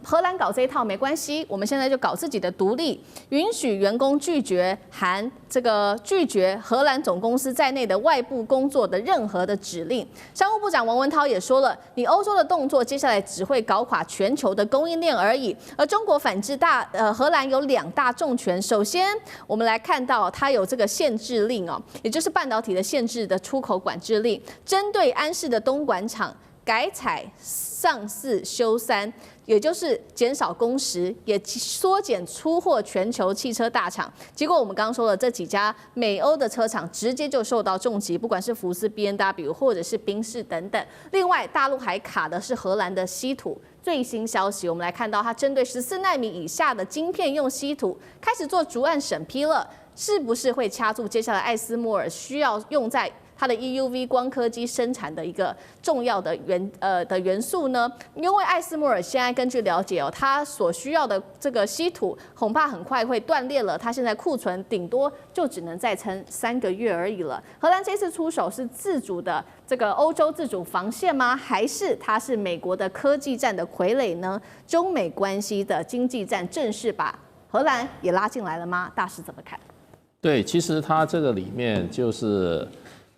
荷兰搞这一套没关系，我们现在就搞自己的独立，允许员工拒绝含这个拒绝荷兰总公司在内的外部工作的任何的指令。商务部长王文涛也说了，你欧洲的动作接下来只会搞垮全球的供应链而已。而中国反制荷兰有2大重拳，首先我们来看到它有这个限制令哦，也就是半导体的限制的出口管制令。针对安氏的东莞厂改采上4休3，也就是减少工时，也缩减出货全球汽车大厂。结果我们刚刚说了，这几家美欧的车厂直接就受到重击，不管是福斯、B&W 或者是宾士等等。另外，大陆还卡的是荷兰的稀土。最新消息，我们来看到它针对14奈米以下的晶片用稀土开始做逐案审批了，是不是会掐住接下来艾斯摩尔需要用在它的 EUV 光刻机生产的一个重要的元素呢？因为艾斯摩尔现在根据了解哦，它所需要的这个稀土恐怕很快会断裂了，它现在库存顶多就只能再撑3个月而已了。荷兰这次出手是自主的这个欧洲自主防线吗？还是它是美国的科技战的傀儡呢？中美关系的经济战正式把荷兰也拉进来了吗？大师怎么看？对，其实它这个里面就是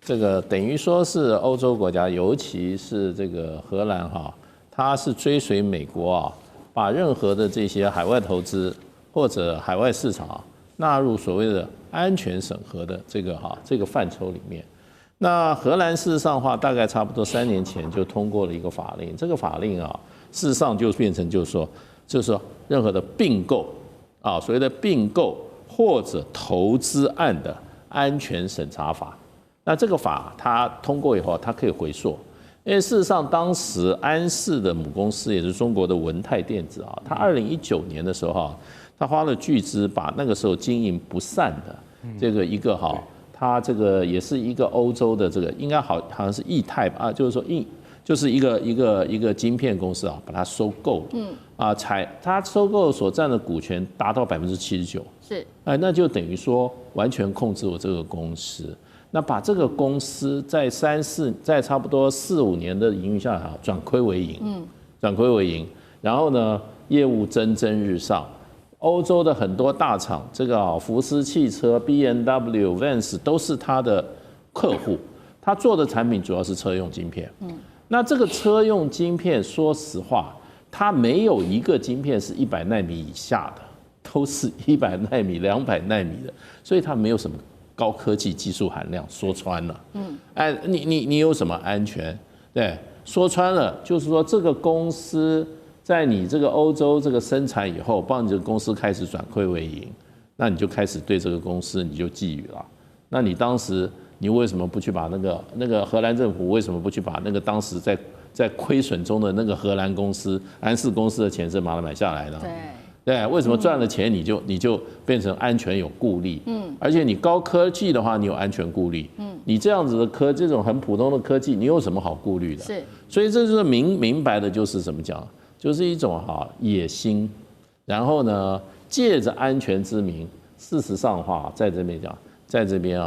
这个等于说是欧洲国家，尤其是这个荷兰哈，它是追随美国啊，把任何的这些海外投资或者海外市场纳入所谓的安全审核的这个范畴里面。那荷兰事实上的话，大概差不多3年前就通过了一个法令，这个法令啊，事实上就变成就是说任何的并购啊，所谓的并购或者投资案的安全审查法。那这个法它通过以后，它可以回溯，因为事实上当时安氏的母公司也是中国的文泰电子啊，它2019年的时候啊，它花了巨资把那个时候经营不善的这个一个它这个也是一个欧洲的这个应该好像是易泰吧，就是说就是一个晶片公司啊，把它收购，它收购所占的股权达到79%，是，那就等于说完全控制我这个公司，那把这个公司在在差不多4、5年的营运下转亏为盈，然后呢业务蒸日上。欧洲的很多大厂，这个福斯汽车、B&W、Vans 都是他的客户。他做的产品主要是车用晶片。那这个车用晶片，说实话，它没有一个晶片是100奈米以下的，都是100奈米、200奈米的，所以它没有什么高科技技术含量。说穿了，你有什么安全？对，说穿了就是说这个公司。在你这个欧洲这个生产以后，帮你这个公司开始转亏为盈，那你就开始对这个公司你就觊觎了。那你当时你为什么不去把那个荷兰政府为什么不去把那个当时在亏损中的那个荷兰公司安氏公司的钱是把它买下来呢？对，为什么赚了钱你就变成安全有顾虑？而且你高科技的话，你有安全顾虑。你这样子的这种很普通的科技，你有什么好顾虑的？是，所以这就是明白的，就是怎么讲？就是一种野心，然后呢，借着安全之名，事实上的话，在这边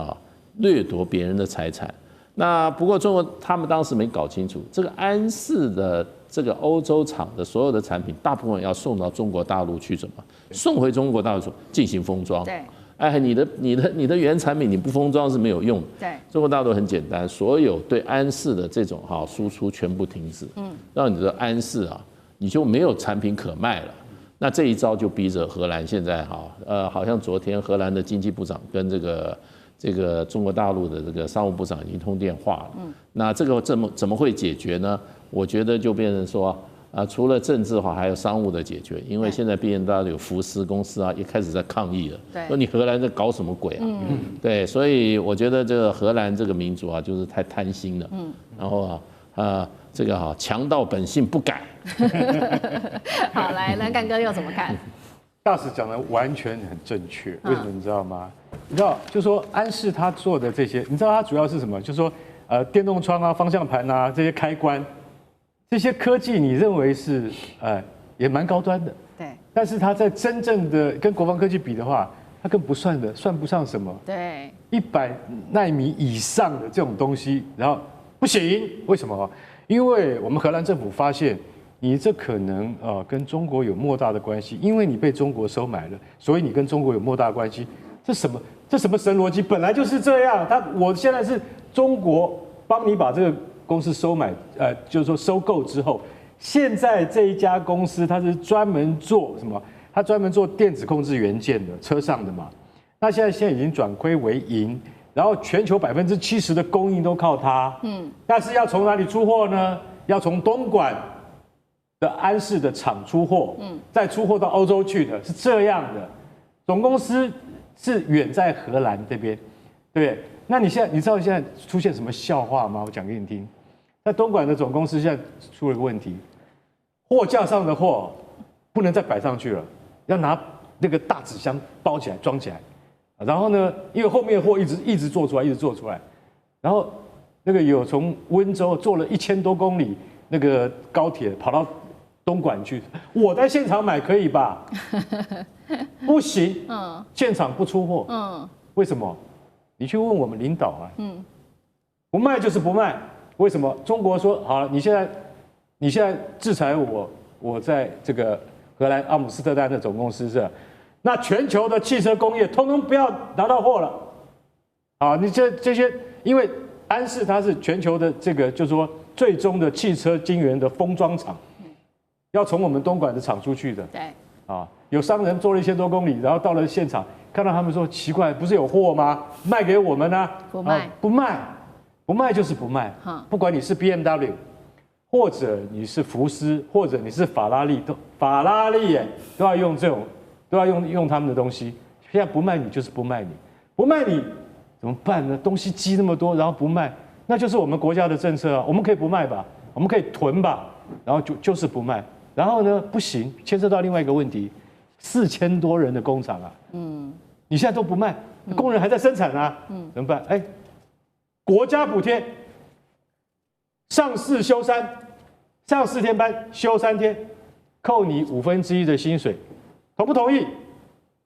掠夺别人的财产。那不过中国他们当时没搞清楚，这个安氏的这个欧洲厂的所有的产品，大部分要送到中国大陆去，怎么送回中国大陆进行封装？对，你的原产品你不封装是没有用的。对，中国大陆很简单，所有对安氏的这种输出全部停止，让你的安氏你就没有产品可卖了。那这一招就逼着荷兰现在好像昨天荷兰的经济部长跟这个中国大陆的这个商务部长已经通电话了。那这个怎么会解决呢？我觉得就变成说除了政治还有商务的解决，因为现在 B&W 福斯公司也开始在抗议了，说你荷兰在搞什么鬼啊？对，所以我觉得这个荷兰这个民族就是太贪心了。然后这个强盗本性不改。好，来，那干哥又怎么看？大使讲的完全很正确，为什么你知道吗？你知道，就说安氏他做的这些，你知道他主要是什么？就说电动窗方向盘这些开关，这些科技你认为是也蛮高端的，对。但是它在真正的跟国防科技比的话，它更不算不上什么。对，100奈米以上的这种东西，然后不行，为什么？因为我们荷兰政府发现，你这可能跟中国有莫大的关系，因为你被中国收买了，所以你跟中国有莫大关系。这什么神逻辑？本来就是这样。我现在是中国帮你把这个公司收买，就是说收购之后，现在这一家公司它是专门做什么？它专门做电子控制元件的，车上的嘛。那现在已经转亏为盈。然后全球70%的供应都靠它，但是要从哪里出货呢？要从东莞的安氏的厂出货，再出货到欧洲去的，是这样的。总公司是远在荷兰这边，对不对？那你知道现在出现什么笑话吗？我讲给你听。在东莞的总公司现在出了个问题，货架上的货不能再摆上去了，要拿那个大纸箱包起来装起来。然后呢，因为后面的货一直做出来，然后那个有从温州坐了1000多公里那个高铁跑到东莞去，我在现场买可以吧？不行，现场不出货，为什么？你去问我们领导不卖就是不卖，为什么？中国说好了，你现在制裁我在这个荷兰阿姆斯特丹的总公司是。那全球的汽车工业通通不要拿到货了，你这些，因为安氏它是全球的这个，就是说最终的汽车晶圆的封装厂，要从我们东莞的厂出去的，对，有商人坐了1000多公里，然后到了现场，看到他们说奇怪，不是有货吗？卖给我们啊？不卖，不卖就是不卖。不管你是 BMW， 或者你是福斯，或者你是法拉利，都要用这种，都要用他们的东西。现在不卖你就是不卖你，不卖你怎么办呢？东西积那么多，然后不卖，那就是我们国家的政策啊。我们可以不卖吧，我们可以囤吧，然后就是不卖。然后呢，不行，牵涉到另外一个问题，4000多人的工厂啊，你现在都不卖，工人还在生产啊，怎么办？哎，国家补贴，上4休3，上4天班休3天，扣你1/5的薪水，同不同意？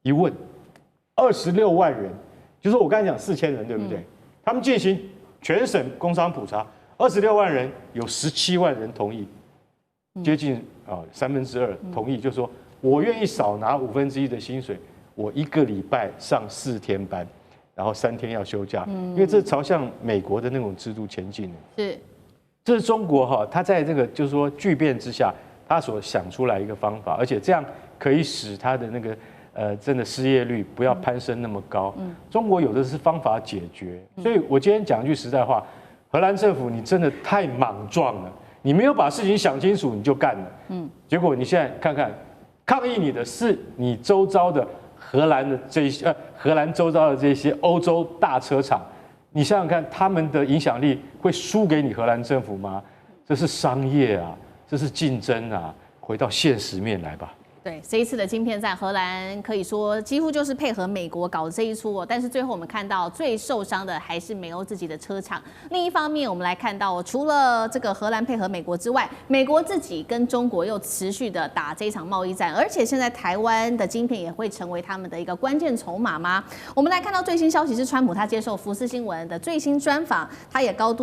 一问，26万人，就是我刚才讲4000人，对不对？他们进行全省工商普查，26万人有17万人同意，接近2/3同意，就是说我愿意少拿1/5的薪水，我1个礼拜上4天班，然后3天要休假，因为这朝向美国的那种制度前进的。是，这是中国他在这个就是说巨变之下，他所想出来一个方法，而且这样可以使他的那个真的失业率不要攀升那么高。中国有的是方法解决，所以我今天讲一句实在话，荷兰政府你真的太莽撞了，你没有把事情想清楚你就干了。结果你现在看看，抗议你的是你周遭的荷兰的这些荷兰周遭的这些欧洲大车厂，你想想看，他们的影响力会输给你荷兰政府吗？这是商业啊，这是竞争啊，回到现实面来吧。对，这一次的晶片战，荷兰可以说几乎就是配合美国搞这一出哦。但是最后我们看到最受伤的还是美欧自己的车厂。另一方面，我们来看到除了这个荷兰配合美国之外，美国自己跟中国又持续的打这一场贸易战，而且现在台湾的晶片也会成为他们的一个关键筹码吗？我们来看到最新消息是，川普他接受福斯新闻的最新专访，他也高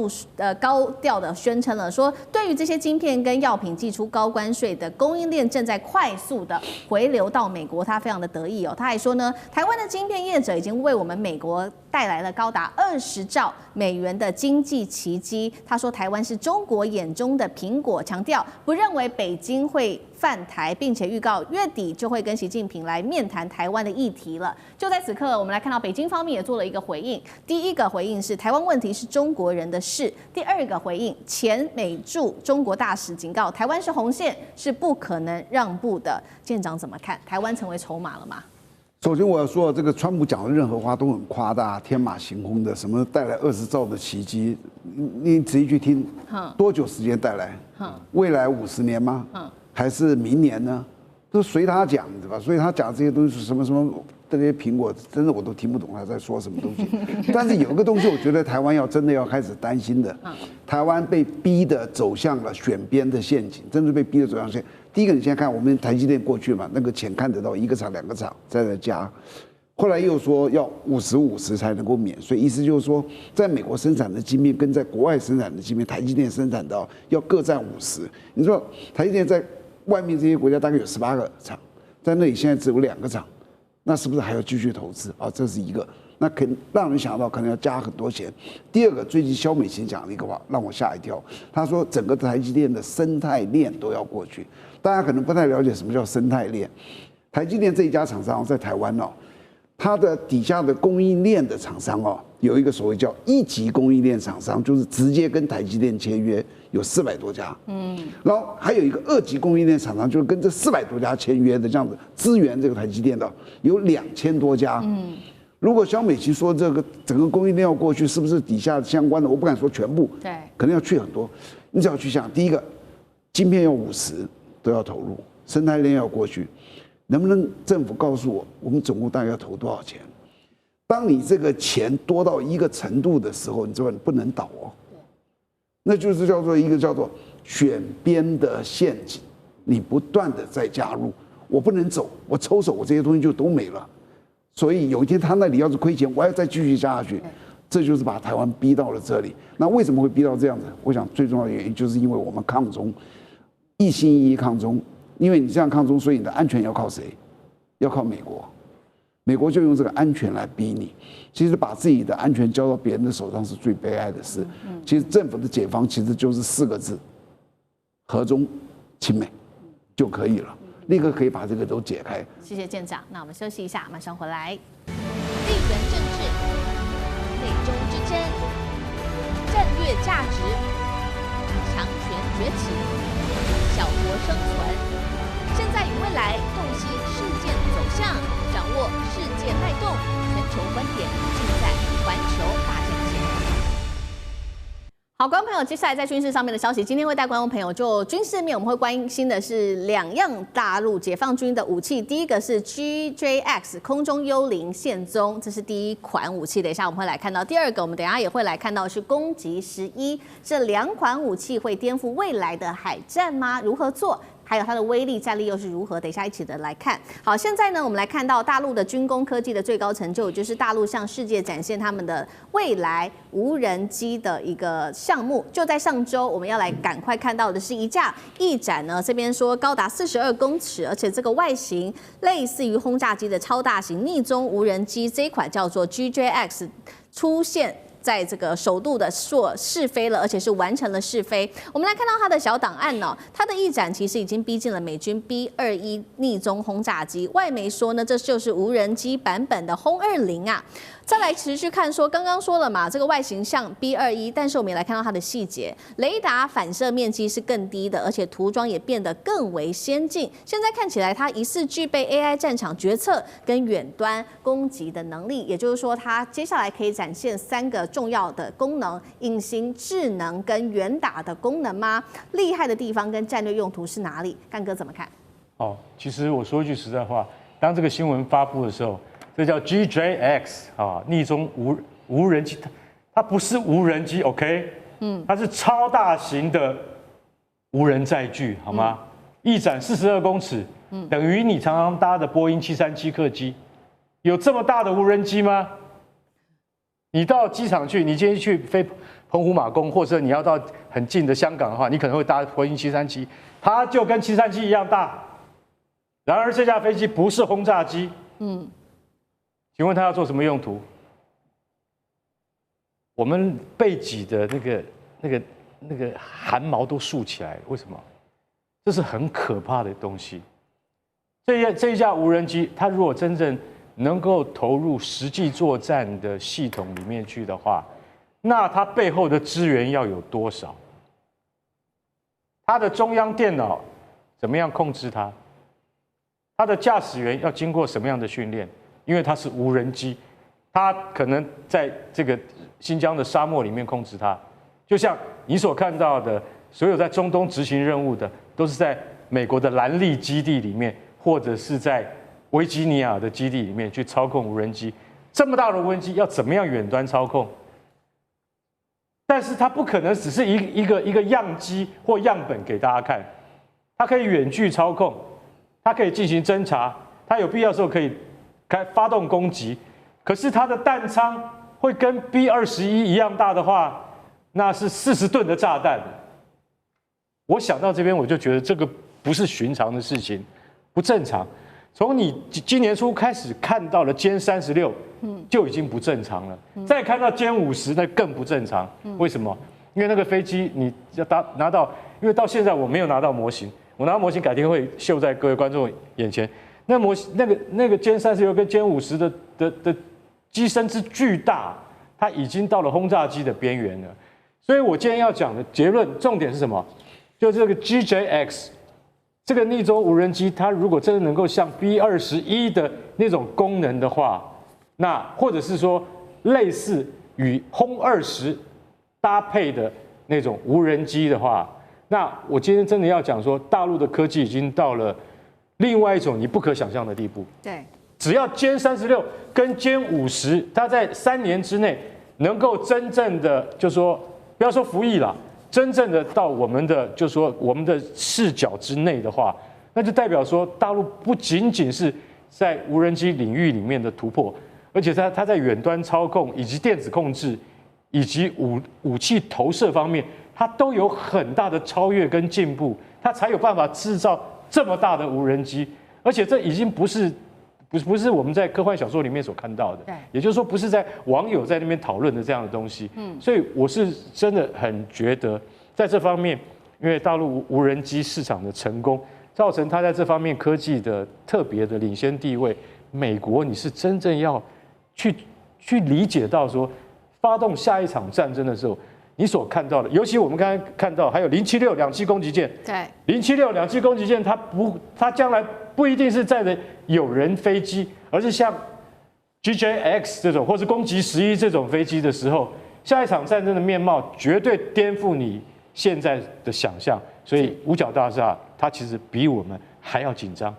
调的宣称了说，对于这些晶片跟药品寄出高关税的供应链正在快速的回流到美国，他非常的得意哦。他还说呢，台湾的晶片业者已经为我们美国带来了高达20兆美元的经济奇迹。他说台湾是中国眼中的苹果，强调不认为北京会犯台，并且预告月底就会跟习近平来面谈台湾的议题了。就在此刻，我们来看到北京方面也做了一个回应。第一个回应是台湾问题是中国人的事。第二个回应，前美驻中国大使警告台湾是红线，是不可能让步的。舰长怎么看？台湾成为筹码了吗？首先我要说，这个川普讲的任何话都很夸大、天马行空的，什么带来20兆的奇迹，你仔细去听，多久时间带来？未来50年吗？还是明年呢？都随他讲，对吧？所以他讲这些东西是什么这些苹果，真的我都听不懂他在说什么东西。但是有个东西，我觉得台湾真的要开始担心的，台湾被逼的走向了选边的陷阱，真的被逼的走向陷阱。第一个，你现在看我们台积电过去嘛，那个钱看得到，1个厂2个厂在加，后来又说要50-50才能够免税，意思就是说，在美国生产的晶片跟在国外生产的晶片，台积电生产的要各占50。你说台积电在外面这些国家大概有18个厂，在那里现在只有2个厂，那是不是还要继续投资啊？这是一个，那让人想到可能要加很多钱。第二个，最近萧美琴讲了一个话，让我吓一跳。他说整个台积电的生态链都要过去。大家可能不太了解什么叫生态链。台积电这一家厂商在台湾它的底下的供应链的厂商有一个所谓叫1级供应链厂商，就是直接跟台积电签约，有400多家。然后还有一个2级供应链厂商，就是跟这400多家签约的，这样子支援这个台积电的有2000多家。如果萧美琴说这个整个供应链要过去，是不是底下相关的？我不敢说全部，对，可能要去很多。你只要去想，第一个，晶片要50都要投入，生态链要过去，能不能政府告诉我们总共大概要投多少钱？当你这个钱多到一个程度的时候，你知道你不能倒那就是叫做一个叫做选边的陷阱，你不断的在加入，我不能走，我抽手，我这些东西就都没了。所以有一天他那里要是亏钱，我要再继续加下去，这就是把台湾逼到了这里。那为什么会逼到这样子？我想最重要的原因就是因为我们抗中，一心一意抗中，因为你这样抗中，所以你的安全要靠谁？要靠美国。美国就用这个安全来逼你。其实把自己的安全交到别人的手上是最悲哀的事。其实政府的解方其实就是4个字：和中亲美就可以了，立刻可以把这个都解开。谢谢舰长，那我们休息一下，马上回来。地缘政治、内中之争、战略价值、强权崛起、小国生存。现在与未来洞悉事件走向，掌握世界脉动，全球观点尽在环球大战线。好，观众朋友，接下来在军事上面的消息，今天会带观众朋友就军事面，我们会关心的是两样大陆解放军的武器。第一个是 GJX 空中幽灵现踪，这是第一款武器。等一下我们会来看到。第二个，我们等一下也会来看到是攻击11，这两款武器会颠覆未来的海战吗？如何做？还有它的威力、战力又是如何？等一下一起的来看。好，现在呢，我们来看到大陆的军工科技的最高成就，就是大陆向世界展现他们的未来无人机的一个项目。就在上周，我们要来赶快看到的是一架翼展呢，这边说高达42公尺，而且这个外形类似于轰炸机的超大型逆中无人机，这一款叫做 GJX 出现在这个首度的试飞了，而且是完成了试飞。我们来看到它的小档案哦，它的翼展其实已经逼近了美军 B-21逆中轰炸机。外媒说呢，这就是无人机版本的轰20啊。再来持续看说，刚刚说了嘛，这个外形像 B-21，但是我们也来看到它的细节，雷达反射面积是更低的，而且涂装也变得更为先进。现在看起来，它疑似具备 AI 战场决策跟远端攻击的能力，也就是说，它接下来可以展现3个重要的功能：隐形、智能跟远打的功能吗？厉害的地方跟战略用途是哪里？干哥怎么看？哦，其实我说一句实在话，当这个新闻发布的时候，这叫 GJX 啊，逆中无人机，它不是无人机 ，OK， 它是超大型的无人载具，好吗？翼展42公尺，等于你常常搭的波音737客机，有这么大的无人机吗？你到机场去，你今天去飞澎湖马公，或者你要到很近的香港的话，你可能会搭波音737，它就跟737一样大。然而这架飞机不是轰炸机，请问它要做什么用途？我们背脊的那个汗毛都竖起来了，为什么？这是很可怕的东西。这一架无人机，它如果真正能够投入实际作战的系统里面去的话，那它背后的资源要有多少？它的中央电脑怎么样控制它？它的驾驶员要经过什么样的训练？因为它是无人机，它可能在这个新疆的沙漠里面控制它，就像你所看到的，所有在中东执行任务的，都是在美国的兰利基地里面，或者是在维吉尼亚的基地里面去操控无人机。这么大的无人机要怎么样远端操控？但是它不可能只是一个样机或样本给大家看，它可以远距操控，它可以进行侦察，它有必要的时候可以发动攻击。可是它的弹仓会跟 B-21一样大的话，那是40吨的炸弹。我想到这边，我就觉得这个不是寻常的事情，不正常。从你今年初开始看到了歼36，就已经不正常了。再看到歼50，那更不正常。为什么？因为那个飞机你要拿到，因为到现在我没有拿到模型，我拿到模型改天会秀在各位观众眼前。那模型那个歼36跟歼50的机身之巨大，它已经到了轰炸机的边缘了。所以我今天要讲的结论重点是什么？就这个 GJX 这个逆中无人机，它如果真的能够像 B-21的那种功能的话，那或者是说类似与轰20搭配的那种无人机的话，那我今天真的要讲说，大陆的科技已经到了另外一种你不可想象的地步。对，只要歼36跟歼50，它在3年之内能够真正的，就说不要说服役了，真正的到我们的，就说我们的视角之内的话，那就代表说大陆不仅仅是在无人机领域里面的突破，而且它在远端操控以及电子控制以及武器投射方面，它都有很大的超越跟进步，它才有办法制造这么大的无人机，而且这已经不是我们在科幻小说里面所看到的，也就是说不是在网友在那边讨论的这样的东西。所以我是真的很觉得在这方面，因为大陆无人机市场的成功，造成它在这方面科技的特别的领先地位。美国你是真正要去理解到说，发动下一场战争的时候，你所看到的，尤其我们刚才看到还有076两栖攻击舰，对，076两栖攻击舰，它将来不一定是载着有人飞机，而是像 GJX 这种或是攻击11这种飞机的时候，下一场战争的面貌绝对颠覆你现在的想象。所以五角大厦它其实比我们还要紧张。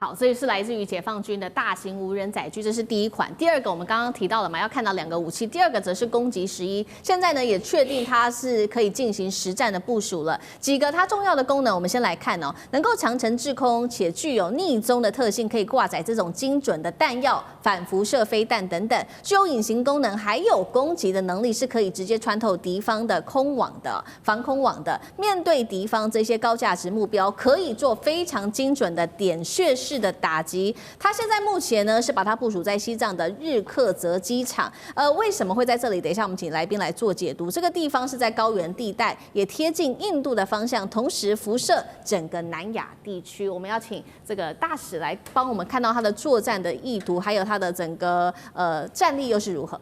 好，这是来自于解放军的大型无人载具，这是第一款。第二个我们刚刚提到了嘛，要看到2个武器。第二个则是攻击11，现在呢也确定它是可以进行实战的部署了。几个它重要的功能，我们先来看哦，能够长程制空，且具有逆踪的特性，可以挂载这种精准的弹药、反辐射飞弹等等，具有隐形功能，还有攻击的能力，是可以直接穿透敌方的空网的防空网的。面对敌方这些高价值目标，可以做非常精准的点穴式的打击。它现在目前呢是把它部署在西藏的日喀则机场。为什么会在这里？等一下我们请来宾来做解读。这个地方是在高原地带，也贴近印度的方向，同时辐射整个南亚地区。我们要请这个大使来帮我们看到它的作战的意图，还有它的整个战力又是如何？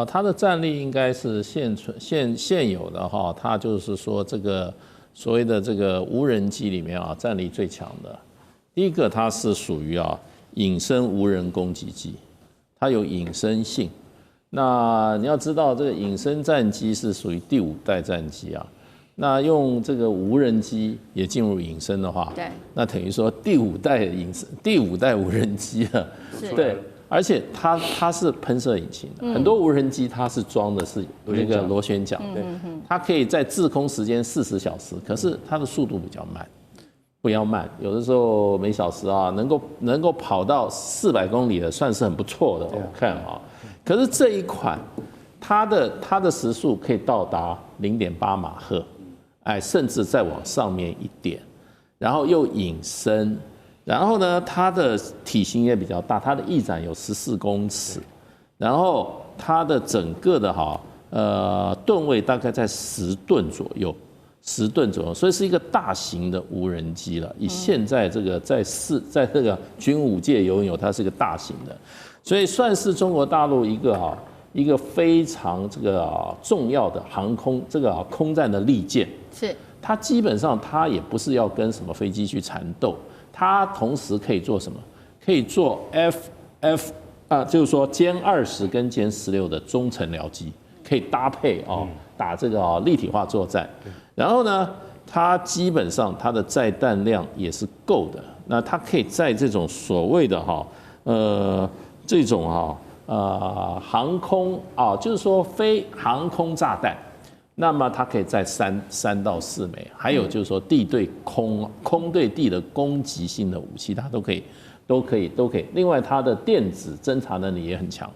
它的战力应该是现有的哈，它就是说这个所谓的这个无人机里面啊，战力最强的。第一个，它是属于隐身无人攻击机，它有隐身性。那你要知道，这个隐身战机是属于第5代战机啊。那用这个无人机也进入隐身的话，对，那等于说第5代无人机啊，对。而且它是喷射引擎的，很多无人机它是装的是那个螺旋桨，对，它可以在滞空时间40小时，可是它的速度比较慢。不要慢，有的时候每小时能够跑到400公里的，算是很不错的，我看啊。可是这一款，它的时速可以到达0.8马赫，甚至再往上面一点，然后又隐身，然后呢，它的体型也比较大，它的翼展有14公尺，然后它的整个的吨位大概在10吨左右。10吨左右，所以是一个大型的无人机了。以现在这个在这个军武界拥有，它是一个大型的，所以算是中国大陆一个非常这个重要的航空空战的利剑。是它基本上它也不是要跟什么飞机去缠斗，它同时可以做什么？可以做就是说歼20跟歼16的中程僚机，可以搭配打这个立体化作战。然后呢，它基本上它的载弹量也是够的。那它可以在这种所谓的这种航空就是说非航空炸弹，那么它可以载3到4枚。还有就是说地对空、空对地的攻击性的武器，它都可以。另外，它的电子侦察能力也很强。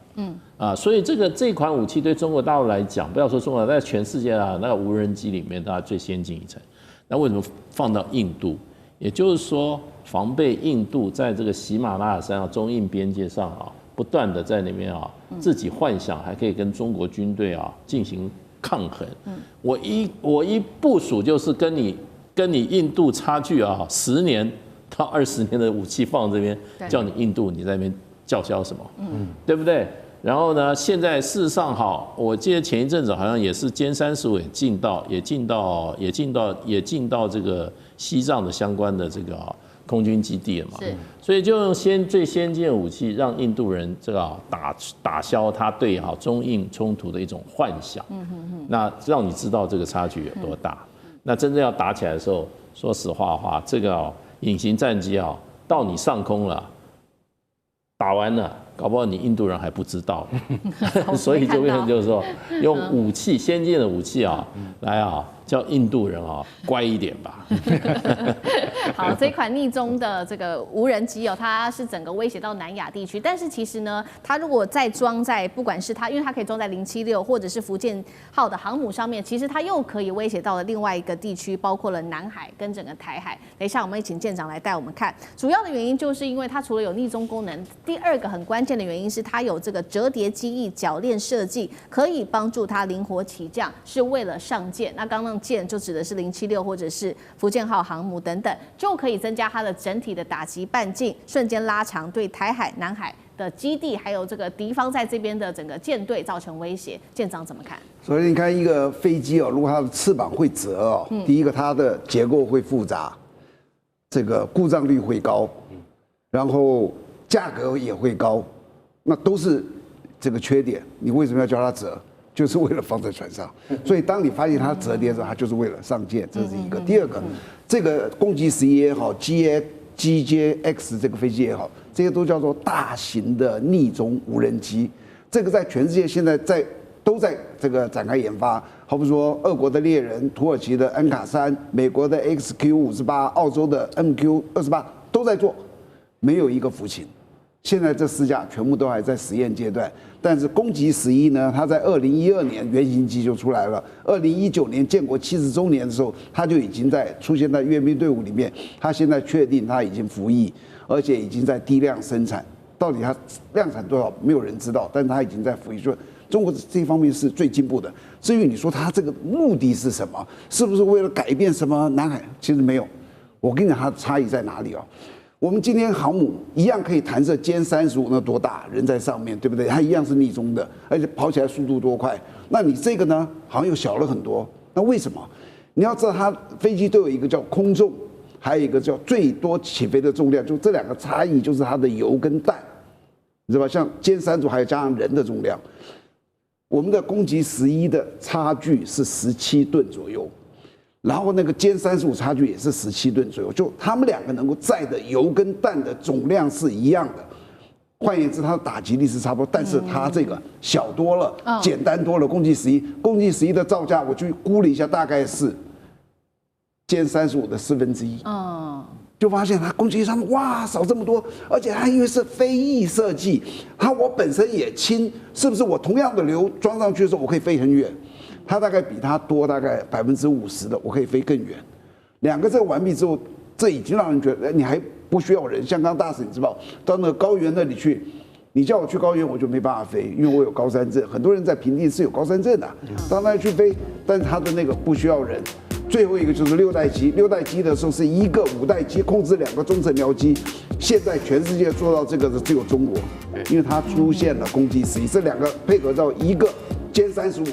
所以这款武器对中国大陆来讲，不要说中国，在全世界那个无人机里面，它最先进一层。那为什么放到印度？也就是说，防备印度在这个喜马拉雅山中印边界上不断的在那边自己幻想还可以跟中国军队进行抗衡。我一部署就是跟你印度差距10年到20年的武器放在这边，叫你印度你在那边叫嚣什么？对不对？然后呢，现在事实上我记得前一阵子好像也是歼35也进到这个西藏的相关的这个空军基地了嘛。所以就用最先进的武器，让印度人这个打消他对中印冲突的一种幻想。那让你知道这个差距有多大。那真正要打起来的时候，说实话这个隐形战机到你上空了，打完了。搞不好你印度人还不知道，所以就变成就是说，用武器先进的武器来叫印度人乖一点吧。好，这款逆中的这个无人机它是整个威胁到南亚地区，但是其实呢，它如果再装在不管是它，因为它可以装在076或者是福建号的航母上面，其实它又可以威胁到了另外一个地区，包括了南海跟整个台海。等一下我们请舰长来带我们看，主要的原因就是因为它除了有逆中功能，第二个很关键的原因是它有这个折叠机翼铰链设计，可以帮助它灵活起降，是为了上舰。那刚刚舰就指的是076或者是福建号航母等等，就可以增加它的整体的打击半径，瞬间拉长，对台海、南海的基地，还有这个敌方在这边的整个舰队造成威胁。舰长怎么看？首先，你看一个飞机哦，如果它的翅膀会折哦，第一个它的结构会复杂，这个故障率会高，然后价格也会高，那都是这个缺点。你为什么要叫它折？就是为了放在船上。所以当你发现它折叠的时候，它就是为了上舰，这是一个。第二个，这个攻击11也好，GJX 这个飞机也好，这些都叫做大型的逆中无人机。这个在全世界现在都在这个展开研发，好比说俄国的猎人、土耳其的恩卡3、美国的 XQ58、澳洲的 MQ28都在做，没有一个服勤。现在这4架全部都还在实验阶段，但是攻击11呢，它在2012年原型机就出来了，2019年建国70周年的时候，它就已经出现在阅兵队伍里面，它现在确定它已经服役，而且已经在低量生产，到底它量产多少没有人知道，但是它已经在服役，所以中国这一方面是最进步的。至于你说它这个目的是什么，是不是为了改变什么南海？其实没有，我跟你讲它的差异在哪里哦。我们今天航母一样可以弹射歼35，那多大，人在上面，对不对？它一样是逆中的，而且跑起来速度多快。那你这个呢，好像又小了很多。那为什么？你要知道，它飞机都有一个叫空重，还有一个叫最多起飞的重量，就这2个差异，就是它的油跟弹，你知道吧？像歼35还有加上人的重量，我们的攻击11的差距是17吨左右。然后那个歼35差距也是17吨左右，就他们2个能够载的油跟弹的总量是一样的。换言之，它的打击力是差不多，但是它这个小多了，简单多了。攻击11的造价我去估了一下，大概是歼35的1/4。就发现它攻击上面哇少这么多，而且它因为是飞翼设计，我本身也轻，是不是我同样的流装上去的时候，我可以飞很远？它大概比它多大概50%的，我可以飞更远。2个这个完毕之后，这已经让人觉得，你还不需要人。像刚大使你知道，到那个高原那里去，你叫我去高原，我就没办法飞，因为我有高山症。很多人在平地是有高山症的，到那去飞，但是它的那个不需要人。最后一个就是6代机，6代机的时候是一个5代机控制2个中程僚机，现在全世界做到这个的只有中国，因为它出现了攻击11，这2个配合到一个歼35。